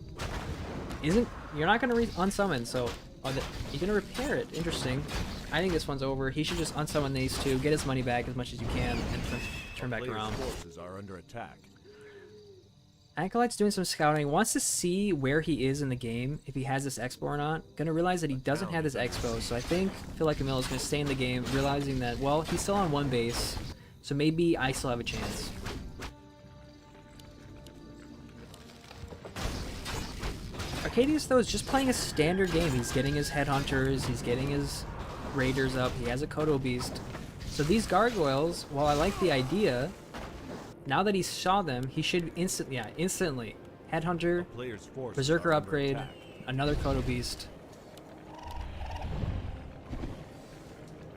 You're not gonna unsummon, so you're gonna repair it. Interesting. I think this one's over. He should just unsummon these two, get his money back as much as you can, and turn back around. Forces are under attack. Acolyte's doing some scouting, wants to see where he is in the game, if he has this expo or not. Gonna realize that he doesn't have this expo, so I think PHILlikeamil is gonna stay in the game, realizing that, well, he's still on one base, so maybe I still have a chance. Arcadeus, though, is just playing a standard game. He's getting his headhunters, he's getting his raiders up, he has a Kodo Beast. So these gargoyles, while I like the idea, now that he saw them, he should instantly. Headhunter, Berserker upgrade, another Kodo Beast.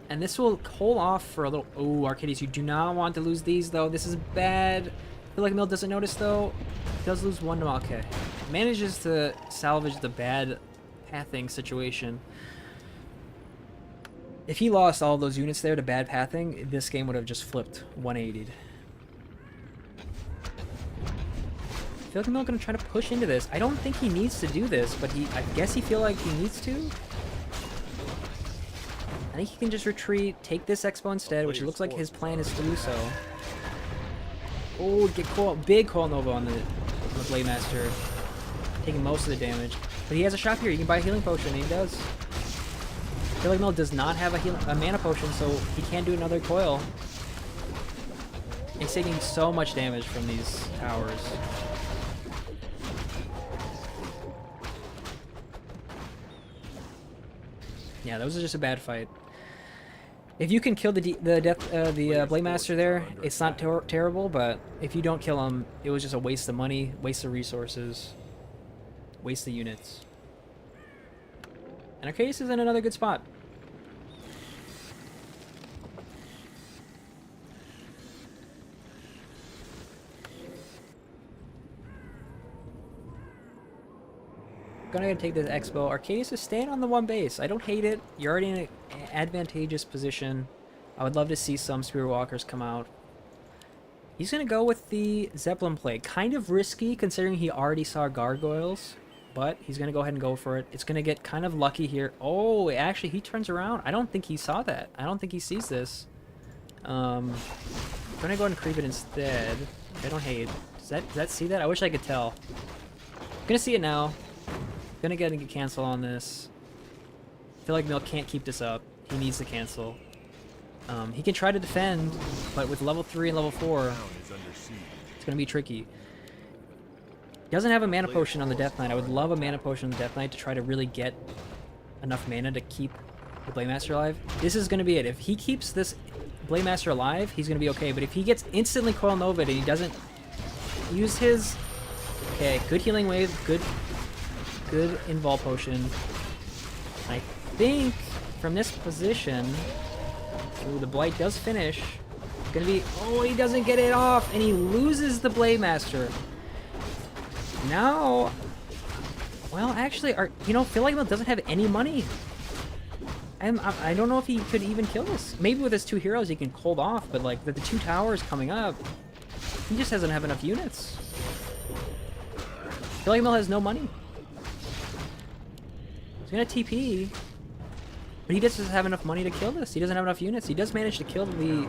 And this will hold off for a little... Oh, Arcadeus, you do not want to lose these, though. This is bad. PHILlikeamil doesn't notice, though. He does lose one to... Okay. Manages to salvage the bad pathing situation. If he lost all those units there to bad pathing, this game would have just flipped 180'd. PHILlikeamil gonna try to push into this. I don't think he needs to do this, but I guess he feel like he needs to. I think he can just retreat, take this expo instead, which it looks like his plan is to do so. Oh, get big Coil Nova on the Blade Master, taking most of the damage. But he has a shop here. You can buy a healing potion, and he does. PHILlikeamil does not have a mana potion, so he can't do another coil. He's taking so much damage from these towers. Yeah, that was just a bad fight. If you can kill the Blade Master there, it's not terrible, but if you don't kill him, it was just a waste of money, waste of resources, waste of units. And Arcadeus is in another good spot. Gonna take this expo. Arcadeus is staying on the one base. I don't hate it. You're already in an advantageous position. I would love to see some Spirit Walkers come out. He's gonna go with the Zeppelin play. Kind of risky considering he already saw gargoyles, but he's gonna go ahead and go for it. It's gonna get kind of lucky here. Oh, actually he turns around. I don't think he saw that. I don't think he sees this. I'm gonna go ahead and creep it instead. I don't hate. Does that see that? I wish I could tell. I'm gonna see it now. Gonna get a cancel on this. PHILlikeamil can't keep this up. He needs to cancel. He can try to defend, but with level 3 and level 4, it's gonna be tricky. He doesn't have a mana potion on the Death Knight. I would love a mana potion on the Death Knight to try to really get enough mana to keep the Blade Master alive. This is gonna be it. If he keeps this Blade Master alive, he's gonna be okay. But if he gets instantly Coil Nova and he doesn't use his... Okay, good healing wave, good invul potion. I think from this position, ooh, the blight does finish. It's gonna be, oh, he doesn't get it off, and he loses the Blade Master. Now, well, actually, you know, PHILlikeamil doesn't have any money. I don't know if he could even kill this. Maybe with his 2 heroes he can hold off, but like the 2 towers coming up, he just doesn't have enough units. PHILlikeamil has no money. He's gonna TP, but he just doesn't have enough money to kill this. He doesn't have enough units. He does manage to kill the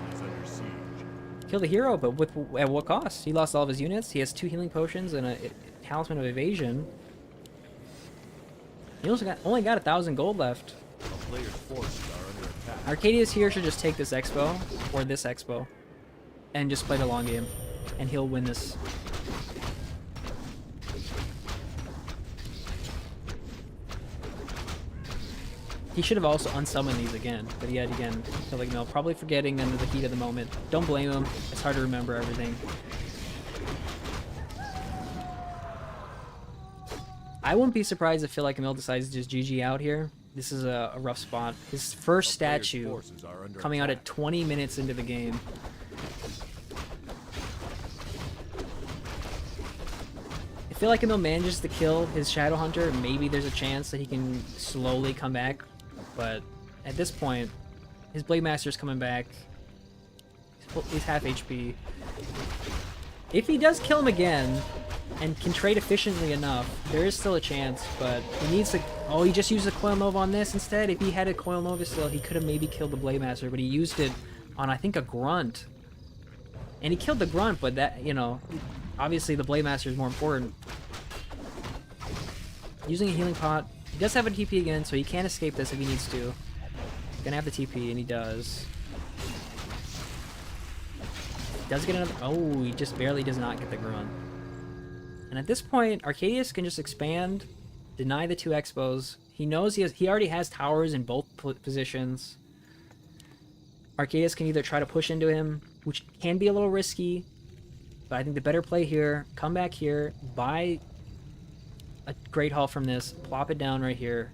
hero, but at what cost? He lost all of his units. He has 2 healing potions and a Talisman of Evasion. He also only got 1,000 gold left. A player's forces are under attack. Arcadeus here should just take this expo, or this expo, and just play the long game, and he'll win this. He should have also unsummoned these again, but he had again, PHILlikeamil, probably forgetting under the heat of the moment. Don't blame him, it's hard to remember everything. I wouldn't be surprised if PHILlikeamil decides to just GG out here. This is a rough spot. His first statue coming out at 20 minutes into the game. If PHILlikeamil manages to kill his Shadow Hunter, maybe there's a chance that he can slowly come back. But at this point, his Blade Master's coming back. He's half HP. If he does kill him again, and can trade efficiently enough, there is still a chance, but he needs to... Oh, he just used a Coil Nova on this instead. If he had a Coil Nova still, he could have maybe killed the Blade Master, but he used it on, I think, a Grunt. And he killed the Grunt, but that, you know, obviously the Blade Master is more important. Using a Healing Pot. He does have a TP again, so he can't escape this if he needs to. He's gonna have the TP, and he does. Does get another... Oh, he just barely does not get the Grunt. And at this point, Arcadeus can just expand, deny the 2 expos. He knows he already has towers in both positions. Arcadeus can either try to push into him, which can be a little risky, but I think the better play here, come back here, buy a Great Hall from this, plop it down right here,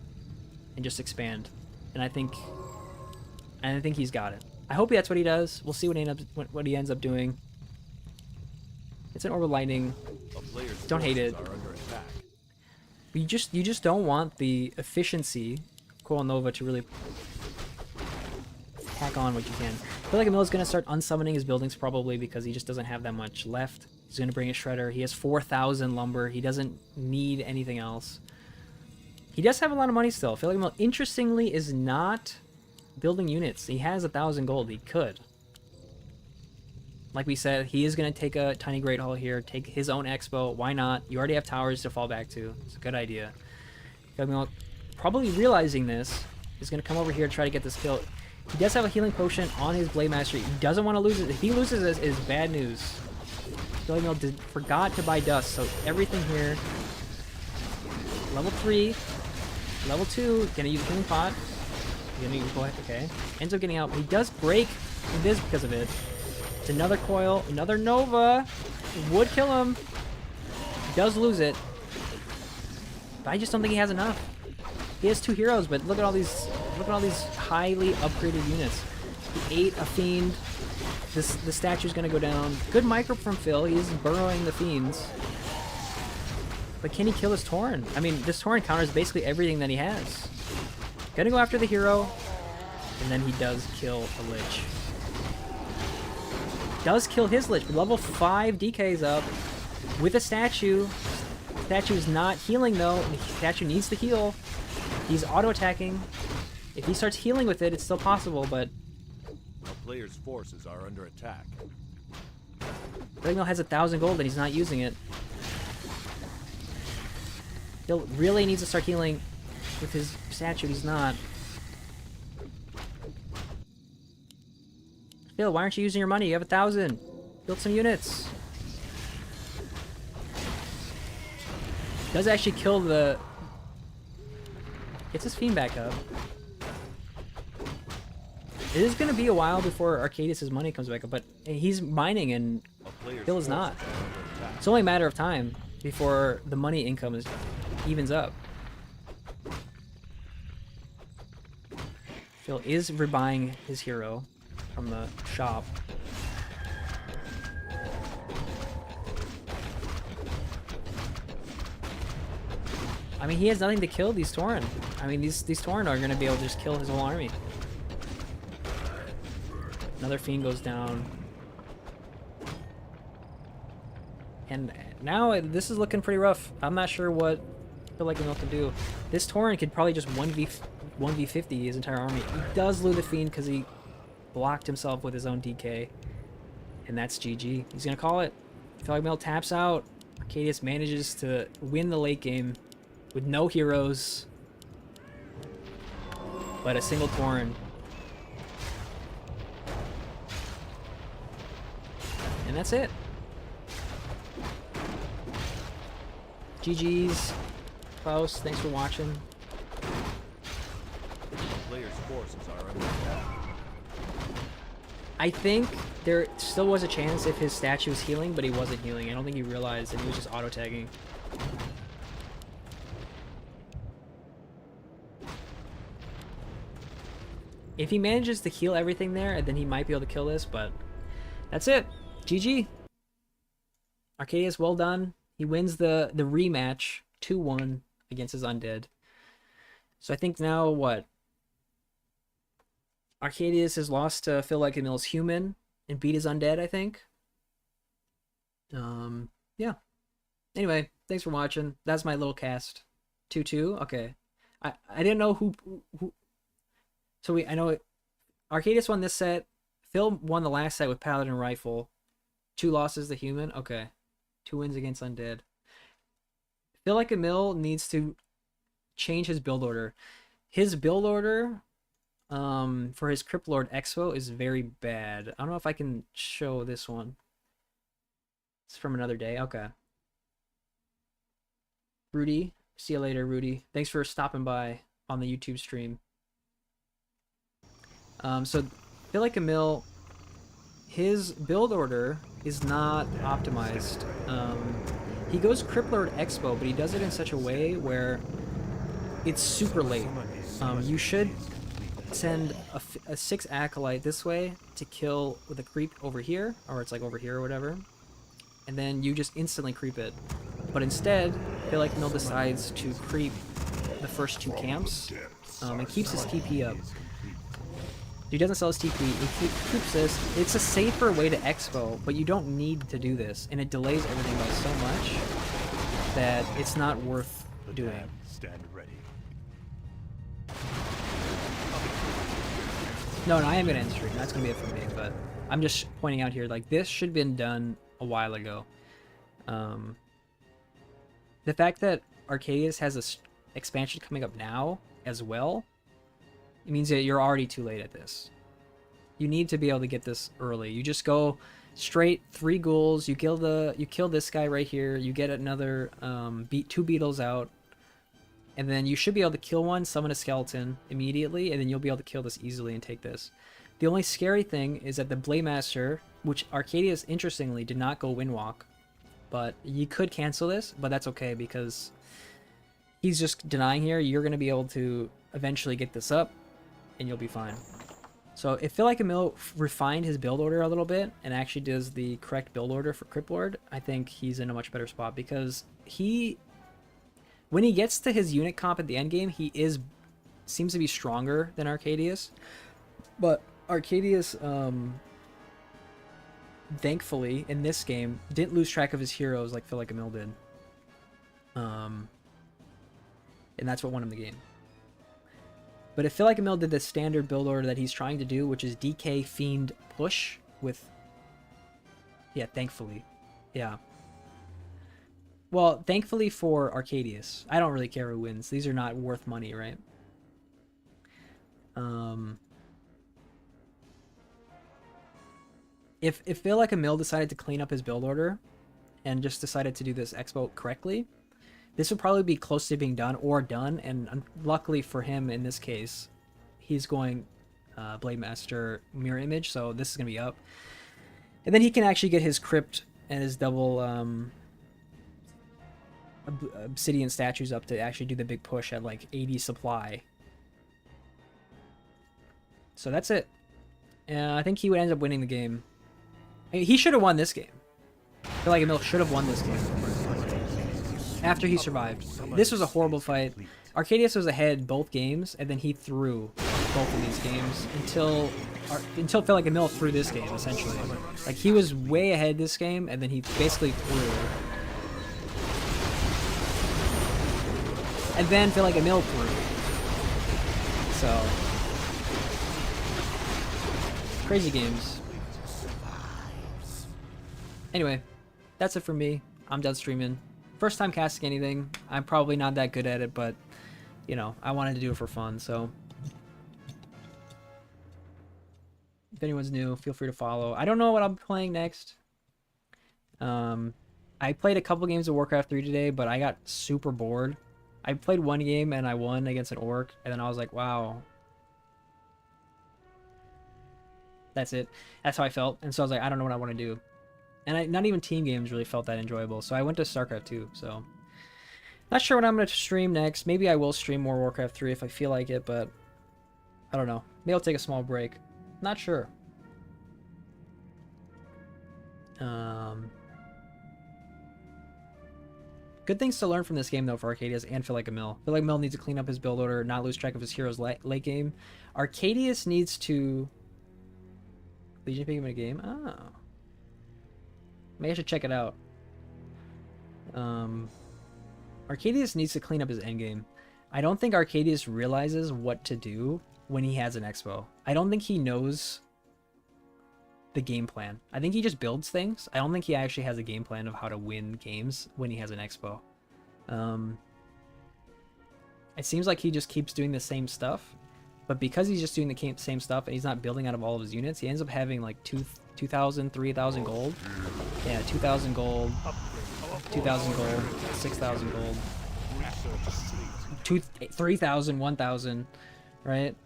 and just expand. And I think he's got it. I hope that's what he does. We'll see what he ends up doing. It's an Orbital Lightning. Don't hate it. But you just don't want the efficiency Coil Nova to really hack on what you can. I feel like Emil is going to start unsummoning his buildings probably because he just doesn't have that much left. He's going to bring a Shredder. He has 4,000 lumber. He doesn't need anything else. He does have a lot of money still. I feel like Emil, interestingly, is not building units. He has 1,000 gold. He could. Like we said, he is going to take a tiny Great Hall here, take his own expo. Why not? You already have towers to fall back to. It's a good idea. Emil, probably realizing this, is going to come over here and try to get this kill. He does have a healing potion on his Blade Master. He doesn't want to lose it. If he loses this, it's bad news. Emil forgot to buy dust, so everything here. Level 3, level 2, gonna use healing pot. Gonna use, okay. Ends up getting out. He does break Invis because of it. It's another coil, another Nova. Would kill him. He does lose it. But I just don't think he has enough. He has 2 heroes, but look at all these highly upgraded units. He ate a Fiend. The statue's gonna go down. Good micro from Phil. He's burrowing the Fiends. But can he kill his Tauren? I mean, this Tauren counters basically everything that he has. Gonna go after the hero. And then he does kill a Lich. Does kill his Lich. Level 5 DK's up. With a statue. Statue is not healing though. The statue needs to heal. He's auto-attacking. If he starts healing with it, it's still possible, but... A player's forces are under attack. PHILlikeamil has 1,000 gold and he's not using it. He'll really needs to start healing with his statue. He's not. Phil, why aren't you using your money? You have 1,000. Build some units. Does actually kill the... Gets his Fiend back up. It is going to be a while before Arcadeus' money comes back up, but he's mining and Phil is not. It's only a matter of time before the money income evens up. Phil is rebuying his hero from the shop. I mean, he has nothing to kill these Tauren. I mean, these Tauren are going to be able to just kill his whole army. Another Fiend goes down. And now this is looking pretty rough. I'm not sure what PHILlikeamil can do. This Tauren could probably just 1v50 his entire army. He does lose the Fiend because he blocked himself with his own DK. And that's GG. He's going to call it. PHILlikeamil taps out. Arcadeus manages to win the late game with no heroes. but a single Torn. And that's it. GG's. Klaus, thanks for watching. A player's forces are under attack. I think there still was a chance if his statue was healing, but he wasn't healing. I don't think he realized, and he was just auto-tagging. If he manages to heal everything there, then he might be able to kill this, but that's it. GG. Arcadeus, well done. He wins the rematch 2-1 against his undead. So I think now what? Arcadeus has lost to PHILlikeamil's human and beat his undead, I think. Yeah. Anyway, thanks for watching. That's my little cast. 2-2. Okay. I didn't know who so I know Arcadeus won this set. Phil won the last set with Paladin Rifle. 2 losses to human. Okay. 2 wins against undead. PHILlikeamil needs to change his build order. His build order for his Crypt Lord Expo is very bad. I don't know if I can show this one. It's from another day. Okay. Rudy, see you later, Rudy. Thanks for stopping by on the YouTube stream. So PHILlikeamil, his build order is not optimized. He goes Crypt Lord Expo, but he does it in such a way where it's super late. You should send a 6 Acolyte this way to kill with a creep over here, or it's like over here or whatever, and then you just instantly creep it. But instead, PHILlikeamil decides to creep the first 2 camps, and keeps his TP up. He doesn't sell his TP, he creeps this. It's a safer way to Expo, but you don't need to do this, and it delays everything by so much that it's not worth doing. Stand ready. No, I am gonna end stream. That's gonna be it for me. But I'm just pointing out here, like, this should have been done a while ago. The fact that Arcadeus has a expansion coming up now as well, it means that you're already too late at this. You need to be able to get this early. You just go straight 3 ghouls. You kill this guy right here. You get another 2 beetles out. And then you should be able to kill one, summon a skeleton immediately, and then you'll be able to kill this easily and take this. The only scary thing is that the Blademaster, which Arcadeus, interestingly, did not go Windwalk, but you could cancel this, but that's okay because he's just denying here. You're going to be able to eventually get this up, and you'll be fine. So if PHILlikeamil refined his build order a little bit and actually does the correct build order for Crypt Lord, I think he's in a much better spot because when he gets to his unit comp at the end game, he seems to be stronger than Arcadeus. But Arcadeus, thankfully, in this game, didn't lose track of his heroes like PHILlikeamil did. And that's what won him the game. But if PHILlikeamil did the standard build order that he's trying to do, which is DK Fiend push with... Yeah, thankfully. Yeah. Well, thankfully for Arcadeus. I don't really care who wins. These are not worth money, right? If PHILlikeamil decided to clean up his build order and just decided to do this expo correctly, this would probably be close to being done or done, and luckily for him in this case, he's going Blademaster Mirror Image, so this is going to be up. And then he can actually get his Crypt and his double Obsidian statues up to actually do the big push at like 80 supply. So that's it. I think he would end up winning the game. I mean, he should have won this game. PHILlikeamil should have won this game. After he survived. This was a horrible fight. Arcadeus was ahead both games, and then he threw both of these games until PHILlikeamil threw this game, essentially. Like, he was way ahead this game, and then he basically threw. And then PHILlikeamil threw. So, crazy games. Anyway, that's it for me. I'm done streaming. First time casting anything. I'm probably not that good at it, but, you know, I wanted to do it for fun, so If anyone's new, feel free to follow. I don't know what I'll be playing next. I played a couple games of Warcraft 3 today, but I got super bored. I played one game and I won against an orc, and then I was like, wow. That's it. That's how I felt. And so I was like, I don't know what I want to do. And not even team games really felt that enjoyable. So I went to StarCraft 2. So not sure what I'm going to stream next. Maybe I will stream more Warcraft 3 if I feel like it, but I don't know. Maybe I'll take a small break. Not sure. Good things to learn from this game, though, for Arcadeus and PHILlikeamil. PHILlikeamil needs to clean up his build order, not lose track of his heroes late game. Arcadeus needs to... Legion pick him in a game? Oh. Maybe I should check it out. Arcadeus needs to clean up his endgame. I don't think Arcadeus realizes what to do when he has an expo. I don't think he knows the game plan. I think he just builds things. I don't think he actually has a game plan of how to win games when he has an expo. It seems like he just keeps doing the same stuff, but because he's just doing the same stuff and he's not building out of all of his units, he ends up having like 2,000, 3,000 gold. Yeah, 2,000 gold, 2,000 gold, 6,000 gold, 3,000, 1,000, right?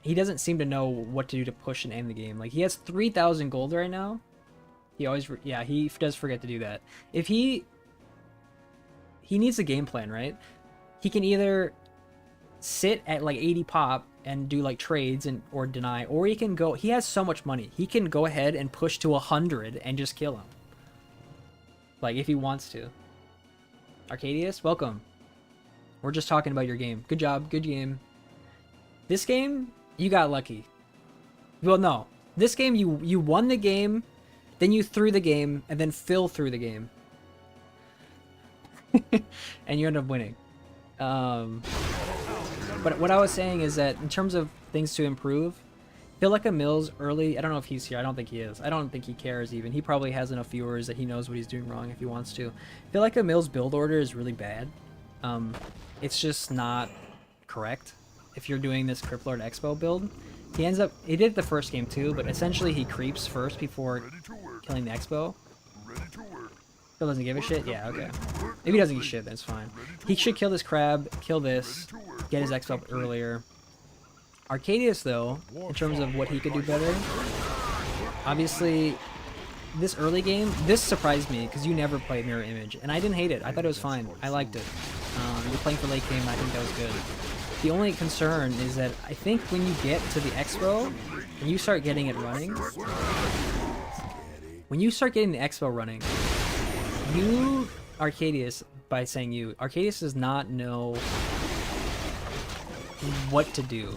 He doesn't seem to know what to do to push and end the game. Like, he has 3,000 gold right now. He always, yeah, he does forget to do that. If he needs a game plan, right? He can either sit at like 80 pop and do like trades or deny, or he can go, he has so much money. He can go ahead and push to 100 and just kill him. Like, if he wants to. Arcadeus, welcome. We're just talking about your game. Good job, good game. This game, you got lucky. Well, no. This game, you won the game, then you threw the game, and then Phil threw the game. And you end up winning. But what I was saying is that in terms of things to improve, PHILlikeamil's early, I don't know if he's here, I don't think he is. I don't think he cares even. He probably has enough viewers that he knows what he's doing wrong if he wants to. PHILlikeamil's build order is really bad. It's just not correct. If you're doing this Cryptlord Expo build, he ends up, he did it the first game too, but essentially he creeps first before killing the Expo. Phil doesn't give a shit? Yeah, okay. Maybe he doesn't give a shit, that's fine. He should kill this crab, kill this, get his Expo up earlier. Arcadeus, though, in terms of what he could do better, obviously, this early game, this surprised me, because you never played Mirror Image, and I didn't hate it. I thought it was fine. I liked it. You're playing for late game, I think that was good. The only concern is that I think when you get to the Expo, and you start getting it running, when you start getting the Expo running, you, Arcadeus, by saying you, Arcadeus does not know what to do.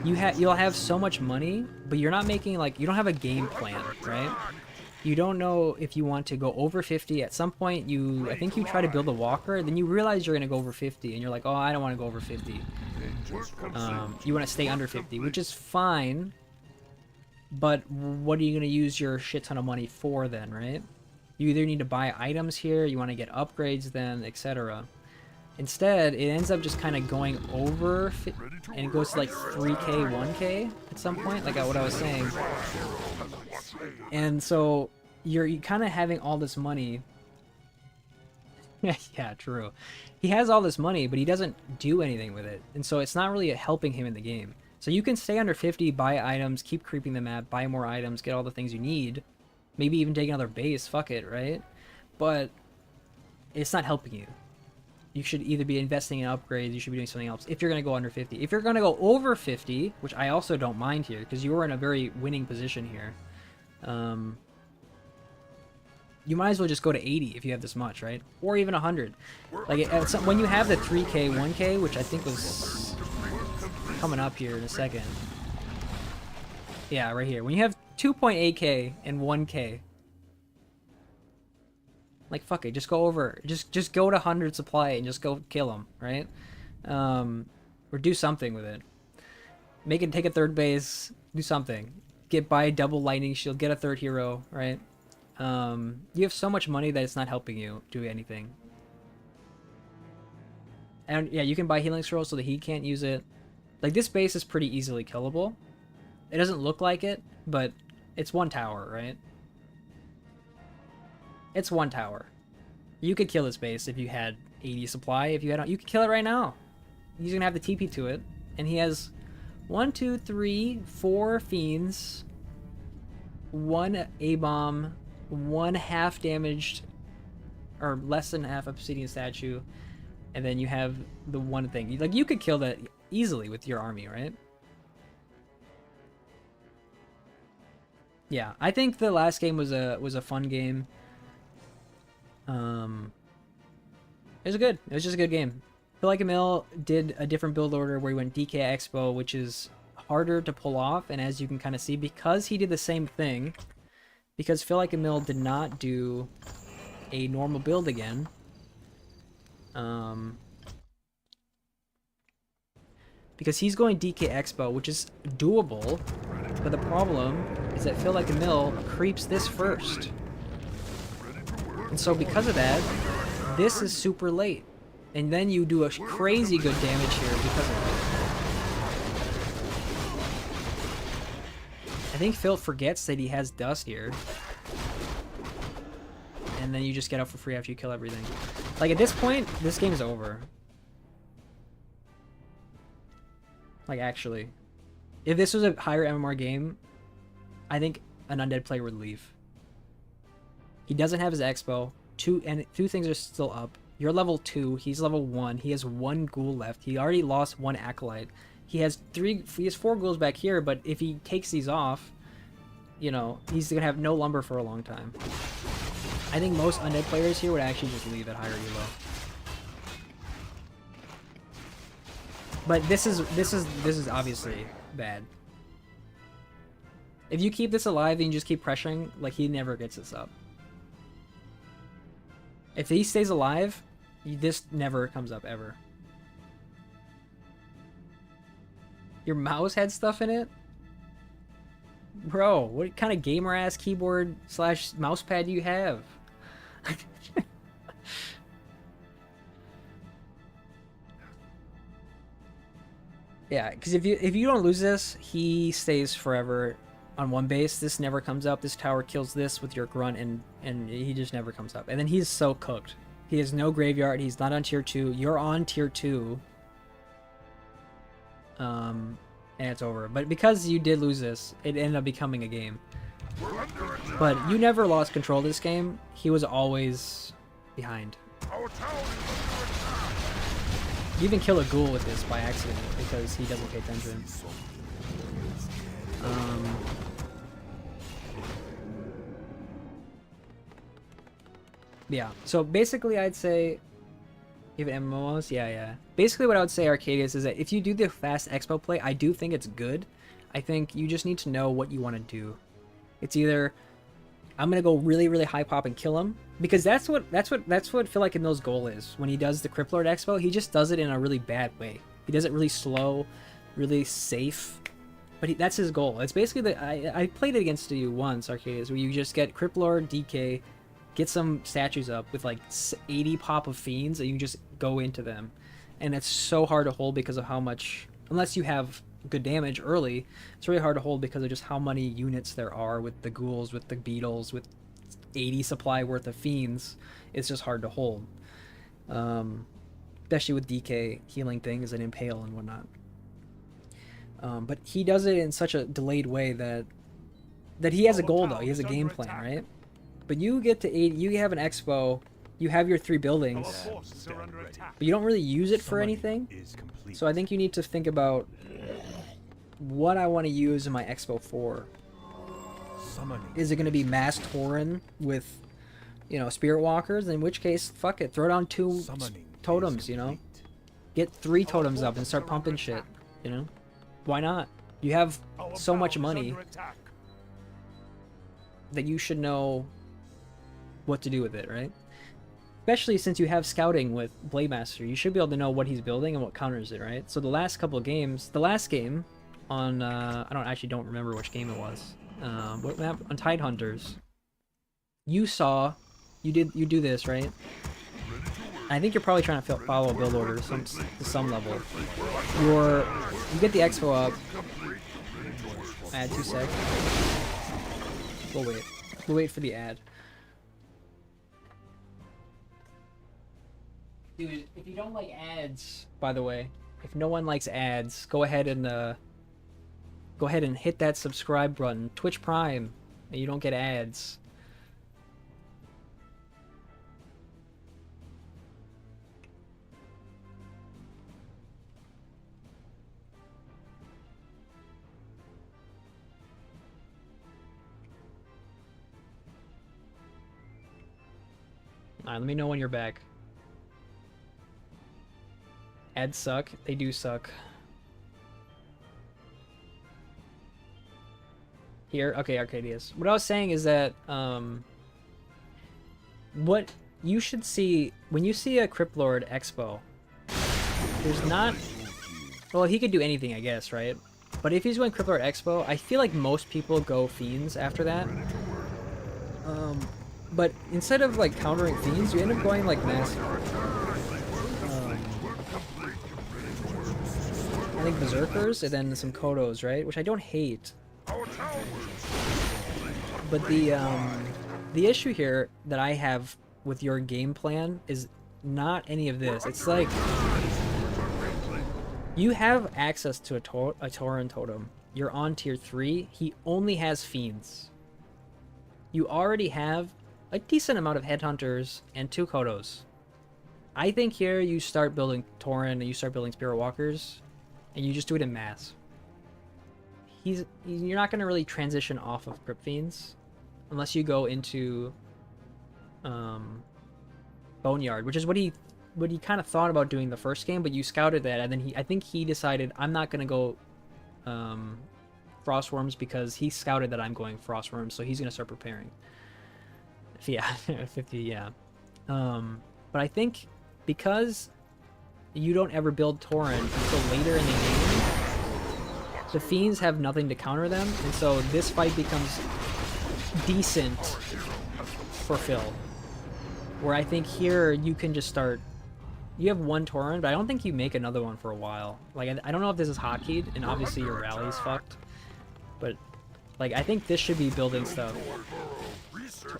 You'll have so much money, but you're not making, like, you don't have a game plan, right? You don't know if you want to go over 50. At some point, I think you try to build a walker, then you realize you're going to go over 50, and you're like, oh, I don't want to go over 50. You want to stay under 50, which is fine, but what are you going to use your shit ton of money for then, right? You either need to buy items here, you want to get upgrades then, etc. Instead, it ends up just kind of going over, and it goes to like 3k, 1k at some point, like what I was saying. And so you're kind of having all this money. Yeah, true. He has all this money, but he doesn't do anything with it. And so it's not really helping him in the game. So you can stay under 50, buy items, keep creeping the map, buy more items, get all the things you need. Maybe even take another base, fuck it, right? But it's not helping you. You should either be investing in upgrades, you should be doing something else if you're going to go under 50. If you're going to go over 50, which I also don't mind here, because you are in a very winning position here, you might as well just go to 80 if you have this much, right? Or even 100. Like, when you have the 3k, 1k, which I think was coming up here in a second. Yeah, right here. When you have 2.8k and 1k, like, fuck it, just go over, just go to 100 supply and just go kill them, right? Or do something with it. Make it take a third base, do something. Buy a double lightning shield, get a third hero, right? You have so much money that it's not helping you do anything. And yeah, you can buy healing scrolls so that he can't use it. Like, this base is pretty easily killable. It doesn't look like it, but it's one tower, right? It's one tower. You could kill this base if you had 80 supply. If you had, you could kill it right now. He's gonna have the TP to it, and he has 1, 2, 3, 4 fiends, 1 A-bomb, 1 half damaged, or less than half obsidian statue, and then you have the one thing. Like, you could kill that easily with your army, right? Yeah, I think the last game was a fun game. It was good. It was just a good game. PHILlikeamil did a different build order where he went DK Expo, which is harder to pull off, and as you can kind of see, because he did the same thing, because PHILlikeamil did not do a normal build again, because he's going DK Expo, which is doable, but the problem is that PHILlikeamil creeps this first. And so because of that, this is super late. And then you do a crazy good damage here because of it. I think Phil forgets that he has dust here. And then you just get out for free after you kill everything. Like, at this point, this game is over. Like, actually. If this was a higher MMR game, I think an undead player would leave. He doesn't have his expo. Two things are still up. You're level 2. He's level 1. He has 1 ghoul left. He already lost 1 acolyte. He has 4 ghouls back here, but if he takes these off, you know, he's gonna have no lumber for a long time. I think most undead players here would actually just leave at higher elo. But this is obviously bad. If you keep this alive and you just keep pressuring, like, he never gets this up. If he stays alive, this never comes up ever. Your mouse had stuff in it? Bro, what kind of gamer-ass keyboard / mouse pad do you have? Yeah, because if you don't lose this, he stays forever on one base. This never comes up. This tower kills this with your grunt, and he just never comes up. And then he's so cooked. He has no graveyard. He's not on tier 2. You're on tier 2. And it's over. But because you did lose this, it ended up becoming a game. But you never lost control of this game. He was always behind. You even kill a ghoul with this by accident because he doesn't pay attention. Yeah, so basically I'd say, even MMOs, yeah. Basically what I would say, Arcadeus, is that if you do the fast expo play, I do think it's good. I think you just need to know what you want to do. It's either, I'm gonna go really, really high pop and kill him, because that's what PHILlikeamil's goal is. When he does the Crypt Lord expo, he just does it in a really bad way. He does it really slow, really safe, but that's his goal. It's basically I played it against you once, Arcadeus, where you just get Crypt Lord, DK, get some statues up with like 80 pop of fiends, and you just go into them. And it's so hard to hold because of how much, unless you have good damage early, it's really hard to hold because of just how many units there are with the ghouls, with the beetles, with 80 supply worth of fiends. It's just hard to hold. Especially with DK healing things and impale and whatnot. But he does it in such a delayed way that he has a goal, though. He has a game plan, right? But you get to 8, you have an expo, you have your 3 buildings, but you don't really use it for anything. So I think you need to think about what I want to use in my expo for. Is it going to be mass Tauren with, you know, Spirit Walkers? In which case, fuck it, throw down 2 totems, you know? Get 3 totems up and start pumping shit, you know? Why not? You have so much money that you should know what to do with it, right? Especially since you have scouting with Blademaster, you should be able to know what he's building and what counters it, right? So the last couple of games, the last game on I don't remember which game it was. What map? On Tidehunters. You do this, right? I think you're probably trying to follow a build order to some level. You get the expo up, Ad 2 sec. We'll wait. We'll wait for the ad. Dude, if you don't like ads, by the way, if no one likes ads, go ahead and hit that subscribe button. Twitch Prime, and you don't get ads. Alright, let me know when you're back. Ads suck. They do suck. Here? Okay, Arcadeus. What I was saying is that, what you should see, when you see a Crypt Lord Expo, there's not... Well, he could do anything, I guess, right? But if he's going Crypt Lord Expo, I feel like most people go Fiends after that. But instead of, like, countering Fiends, you end up going, like, Massive. I think Berserkers, and then some Kodos, right? Which I don't hate. But the issue here that I have with your game plan is not any of this. It's like you have access to a Tauren Totem. You're on tier 3. He only has Fiends. You already have a decent amount of Headhunters and 2 Kodos. I think here you start building Tauren and you start building Spirit Walkers, and you just do it in mass. You're not going to really transition off of Crypt Fiends unless you go into Boneyard, which is what he kind of thought about doing the first game, but you scouted that, and then I think he decided, I'm not going to go Frostworms because he scouted that I'm going Frostworms, so he's going to start preparing. Yeah, 50, yeah. But I think because you don't ever build Tauren until later in the game, the Fiends have nothing to counter them, and so this fight becomes decent for Phil. Where I think here you can just start... You have 1 Tauren, but I don't think you make another one for a while. Like, I don't know if this is hotkeyed, and obviously your rally's fucked. But, like, I think this should be building stuff.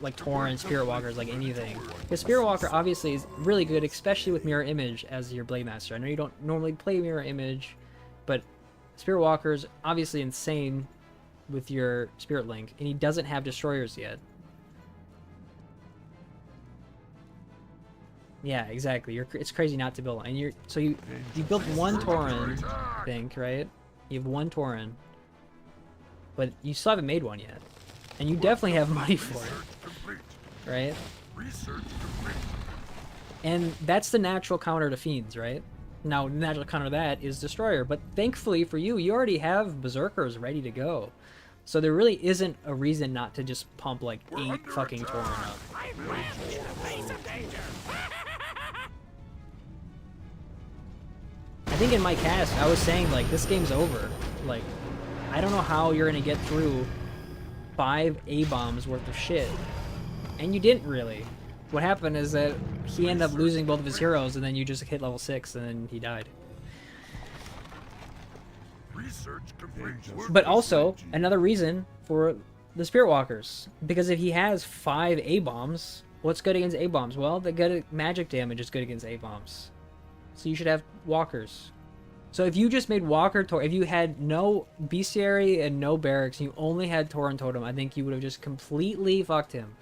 Like Tauren, Spirit Walkers, like anything. Because Spirit Walker obviously is really good, especially with Mirror Image as your Blade Master. I know you don't normally play Mirror Image, but Spirit Walker's obviously insane with your Spirit Link, and he doesn't have Destroyers yet. Yeah, exactly. It's crazy not to build, and you built 1 Tauren, I think, right? You have 1 Tauren, but you still haven't made one yet, and you definitely have money for it, right? And that's the natural counter to Fiends, right? Now, the natural counter to that is Destroyer, but thankfully for you, you already have Berserkers ready to go. So there really isn't a reason not to just pump like 8 fucking Tauren up. I think in my cast, I was saying, like, this game's over. Like, I don't know how you're gonna get through 5 A-bombs worth of shit. And you didn't really. What happened is that he ended up losing both of his heroes, and then you just hit level 6, and then he died. But also, another reason for the Spirit Walkers. Because if he has 5 A-bombs, what's good against A-bombs? Well, the good magic damage is good against A-bombs. So you should have Walkers. So if you just made Walker Tor, if you had no Bestiary and no Barracks, and you only had Tauren Totem, I think you would have just completely fucked him.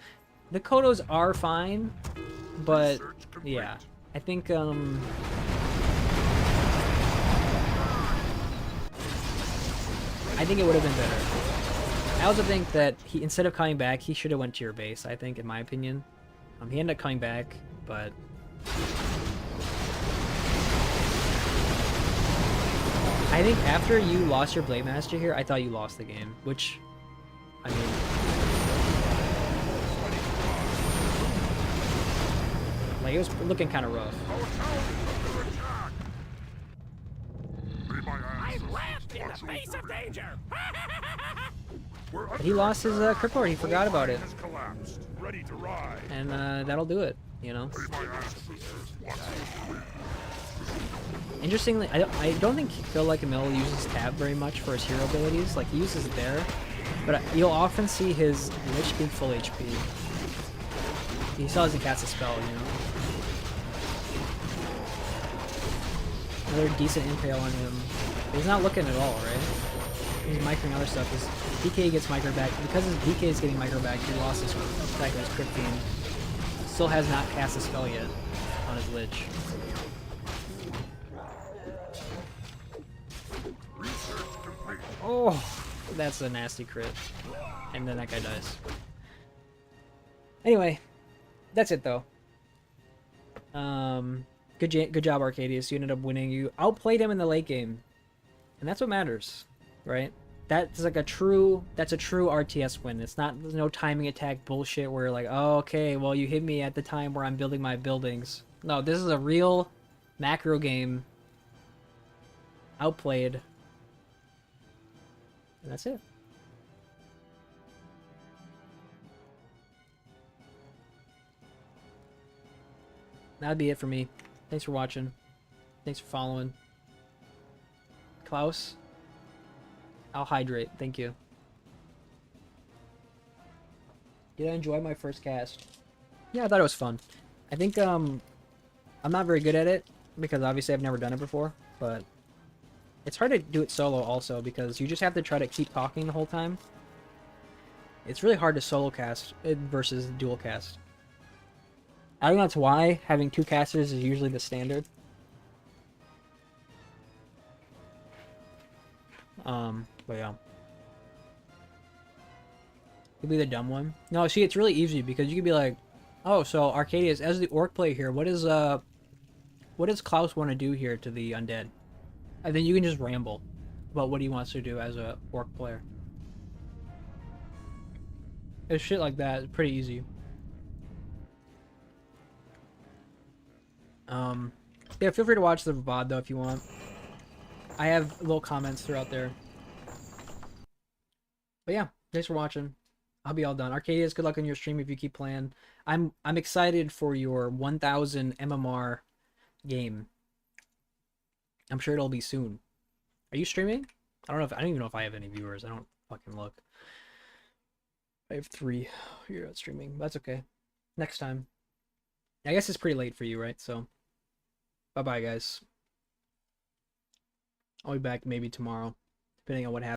The Kodos are fine, but yeah, I think I think it would have been better. I also think that he, instead of coming back, he should have went to your base, I think, in my opinion. He ended up coming back, but I think after you lost your Blade Master here, I thought you lost the game, which, I mean, like, it was looking kind of rough. In the face of danger. But he lost his Crypt Lord. He forgot about it, and that'll do it, you know. Interestingly, I don't think PHILlikeamil uses tab very much for his hero abilities. Like, he uses it there, but you'll often see his Lich being full HP. He still hasn't cast a spell, you know? Another decent impale on him. But he's not looking at all, right? He's microing other stuff. His DK gets micro back. Because his DK is getting micro back, he lost his attack of his Crypt Fiend. Still has not cast a spell yet on his Lich. Oh, that's a nasty crit. And then that guy dies. Anyway, that's it though. Good job, Arcadeus. You ended up winning. You outplayed him in the late game, and that's what matters, right? That's like a true RTS win. It's not, there's no timing attack bullshit where like, oh, okay, well, you hit me at the time where I'm building my buildings. No, this is a real macro game. Outplayed. And that's it. That'd be it for me. Thanks for watching. Thanks for following. Klaus, I'll hydrate. Thank you. Did I enjoy my first cast? Yeah, I thought it was fun. I think I'm not very good at it because obviously I've never done it before, but it's hard to do it solo also because you just have to try to keep talking the whole time. It's really hard to solo cast versus dual cast. I think that's why having two casters is usually the standard. But yeah. You'll be the dumb one. No, see, it's really easy because you could be like, oh, so Arcadeus, as the orc player here, what does Klaus want to do here to the undead? And then you can just ramble about what he wants to do as a orc player. It's shit like that. It's pretty easy. Yeah, feel free to watch the VOD though if you want. I have little comments throughout there. But yeah, thanks for watching. I'll be all done. Arcadeus, good luck on your stream if you keep playing. I'm excited for your 1000 MMR game. I'm sure it'll be soon. Are you streaming? I don't even know if I have any viewers. I don't fucking look. I have 3. You're not streaming. That's okay. Next time. I guess it's pretty late for you, right? So, bye-bye, guys. I'll be back maybe tomorrow, depending on what happens.